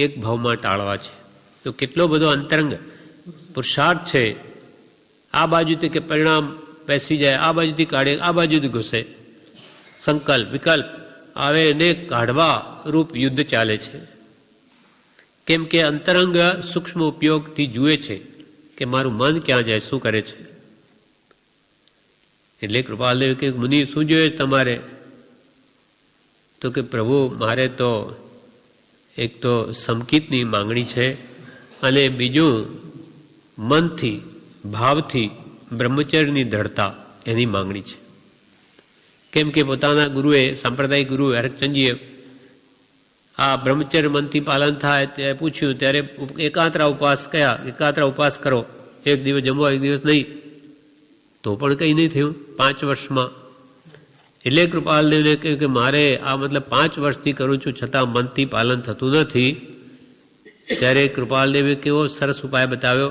એક ભાવમાં ટાળવા છે. તો કેટલો બધો અંતરંગ પુરુષાર્થ છે. આ બાજુથી કે પરિણામ બેસી જાય, આ બાજુથી કાઢે, આ બાજુથી ઘૂસે, સંકલ્પ વિકલ્પ આવે એને કાઢવા રૂપ યુદ્ધ ચાલે છે. કેમ કે અંતરંગ સૂક્ષ્મ ઉપયોગથી જુએ છે કે મારું મન ક્યાં જાય, શું કરે છે. એટલે કૃપાલદેવ કે મુનિ શું જોઈએ તમારે? તો કે પ્રભુ મારે તો એક તો સમકિતની માંગણી છે અને બીજું મનથી ભાવથી બ્રહ્મચર્યની દ્રઢતા એની માંગણી છે. કેમ કે પોતાના ગુરુએ, સાંપ્રદાયિક ગુરુ હરકચંદજીએ આ બ્રહ્મચર્ય મનથી પાલન થાય ત્યારે પૂછ્યું, ત્યારે એકાંતરા ઉપવાસ કયા? એકાંતરા ઉપવાસ કરો, એક દિવસ જમો એક દિવસ નહીં. તો પણ કંઈ નહીં થયું 5 વર્ષમાં. એટલે કૃપાલદેવને કહ્યું કે મારે આ મતલબ 5 વર્ષથી કરું છું છતાં મનથી પાલન થતું નથી. ત્યારે કૃપાલદેવે કેવો સરસ ઉપાય બતાવ્યો.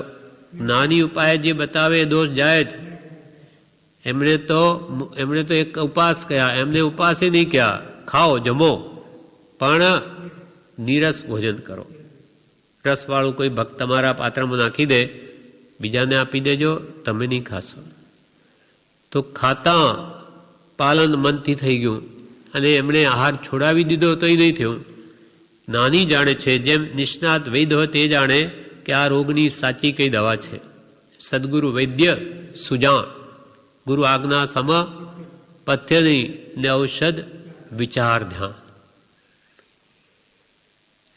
નાની ઉપાય જે બતાવે એ દોષ જાય જ. એમણે તો એક ઉપવાસ કહ્યા, એમને ઉપવાસે નહીં કહ્યા. ખાઓ જમો પણ નીરસ ભોજન કરો. રસવાળું કોઈ ભક્ત તમારા પાત્રમાં નાખી દે, બીજાને આપી દેજો, તમે નહીં ખાશો. તો ખાતા પાલન મનથી થઈ ગયું અને એમણે આહાર છોડાવી દીધો તો એ નહીં થયું. નાની જાણે છે, જેમ નિષ્ણાત વૈદ્ય હોય તે જાણે કે આ રોગની સાચી કઈ દવા છે. સદગુરુ વૈદ્ય સુજાણ, ગુરુ આજ્ઞા સમ પથ્ય નહીં ને ઔષધ વિચાર ધ્યાન.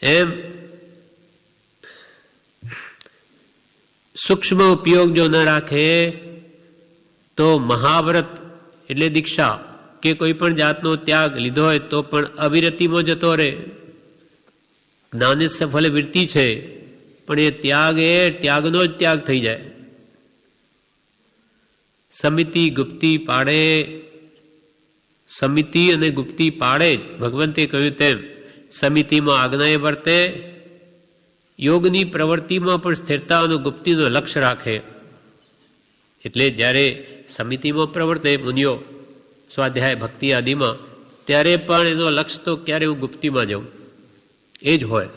એમ સૂક્ષ્મ ઉપયોગ જો ન રાખે તો મહાવ્રત એટલે દીક્ષા કે કોઈ પણ જાતનો ત્યાગ લીધો હોય તો પણ અવિરતિમાં જતો રહે. જ્ઞાને સફળ વૃત્તિ છે પણ એ ત્યાગનો જ ત્યાગ થઈ જાય. સમિતિ ગુપ્તિ પાડે, સમિતિ અને ગુપ્તિ પાડે જ. ભગવંતે કહ્યું તેમ સમિતિમાં આજ્ઞાએ વર્તે, યોગની પ્રવૃત્તિમાં પણ સ્થિરતા અને ગુપ્તિનો લક્ષ્ય રાખે. એટલે જ્યારે સમિતિમાં પ્રવર્તે મુનિઓ સ્વાધ્યાય ભક્તિ આદિમાં, ત્યારે પણ એનો લક્ષ્ય તો ક્યારે હું ગુપ્તિમાં જાઉં એ જ હોય.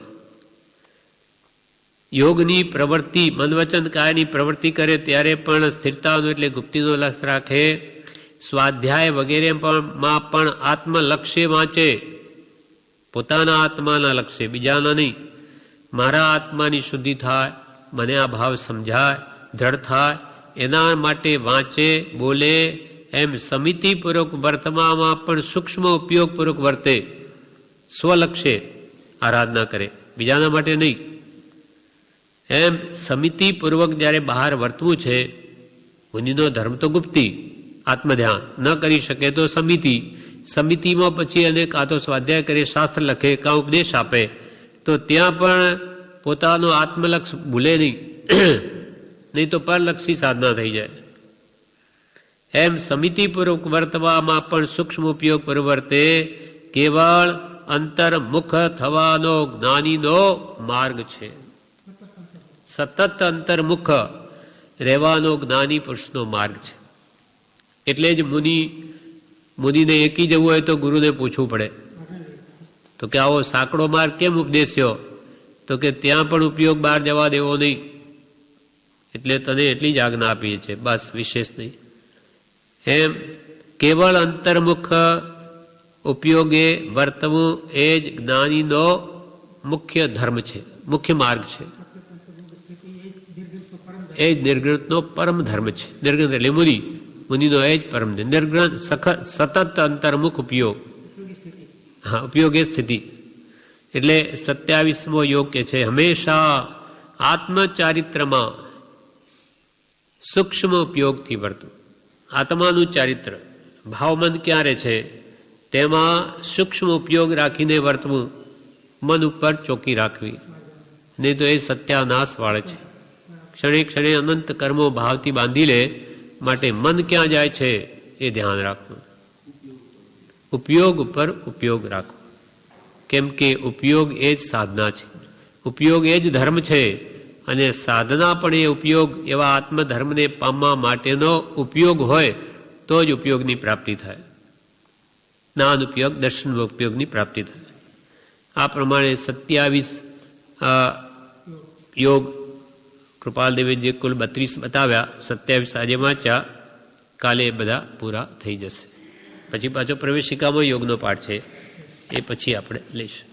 યોગની પ્રવૃત્તિ, મન વચન કાયની પ્રવૃત્તિ કરે ત્યારે પણ સ્થિરતાનો એટલે ગુપ્તિનો લક્ષ્ય રાખે. સ્વાધ્યાય વગેરેમાં પણ આત્મલક્ષ્ય વાંચે, પોતાના આત્માના લક્ષ્ય, બીજાના નહીં. મારા આત્માની શુદ્ધિ થાય, મને આ ભાવ સમજાય, દ્રઢ થાય, એના માટે વાંચે, બોલે. એમ સમિતિપૂર્વક વર્તવામાં પણ સૂક્ષ્મ ઉપયોગપૂર્વક વર્તે, સ્વલક્ષ્ય આરાધના કરે, બીજાના માટે નહીં. એમ સમિતિપૂર્વક જ્યારે બહાર વર્તવું છે, મુનિનો ધર્મ તો ગુપ્તિ, આત્મધ્યાન ન કરી શકે તો સમિતિ. સમિતિમાં પછી એને કાં તો સ્વાધ્યાય કરે, શાસ્ત્ર લખે, કાં ઉપદેશ આપે, તો ત્યાં પણ પોતાનો આત્મલક્ષ ભૂલે નહીં, નહીં તો પરલક્ષી સાધના થઈ જાય. એમ સમિતિપૂર્વક વર્તવામાં પણ સૂક્ષ્મ ઉપયોગ પરિવર્તે, કેવળ અંતર્મુખ થવાનો જ્ઞાનીનો માર્ગ છે. સતત અંતર્મુખ રહેવાનો જ્ઞાની પુરુષનો માર્ગ છે. એટલે જ મુનિને એકી જવું હોય તો ગુરુને પૂછવું પડે. તો કે આવો સાંકડો માર્ગ કેમ ઉપદેશ્યો? તો કે ત્યાં પણ ઉપયોગ બહાર જવા દેવો નહીં. એટલે તને એટલી જ આજ્ઞા આપીએ છીએ, બસ, વિશેષ નહીં. એમ કેવળ અંતર્મુખ ઉપયોગે વર્તવું એ જ જ્ઞાનીનો મુખ્ય ધર્મ છે, મુખ્ય માર્ગ છે. એ જ નિર્ગ્રંથનો પરમ ધર્મ છે. નિર્ગ્રંથ એટલે મુનિનો એ જ પરમ છે. નિર્ગ્રંથ સતત અંતર્મુખ ઉપયોગ. હા, ઉપયોગ એ સ્થિતિ. એટલે 27મો યોગ કે છે હંમેશા આત્મચારિત્રમાં સૂક્ષ્મ ઉપયોગથી વર્તવું. આત્માનું ચારિત્ર ભાવમન ક્યારે છે તેમાં સૂક્ષ્મ ઉપયોગ રાખીને વર્તવું, મન ઉપર ચોકી રાખવી, નહીં તો એ સત્યાનાશ વાળે છે. ક્ષણે ક્ષણે અનંત કર્મો ભાવથી બાંધી લે, માટે મન ક્યાં જાય છે એ ધ્યાન રાખવું. ઉપયોગ ઉપર ઉપયોગ રાખવો, કેમ કે ઉપયોગ એ જ સાધના છે, ઉપયોગ એ જ ધર્મ છે. અને સાધના પણ એ ઉપયોગ એવા આત્મધર્મને પામવા માટેનો ઉપયોગ હોય તો જ ઉપયોગની પ્રાપ્તિ થાય. જ્ઞાન ઉપયોગ, દર્શન ઉપયોગની પ્રાપ્તિ થાય. આ પ્રમાણે 27 યોગ કૃપાલદેવે જે કુલ 32 બતાવ્યા, 27 આજે વાંચ્યા, કાલે બધા પૂરા થઈ જશે. પછી પાછો પ્રવેશિકામાં યોગનો પાઠ છે, એ પછી આપણે લઈશું.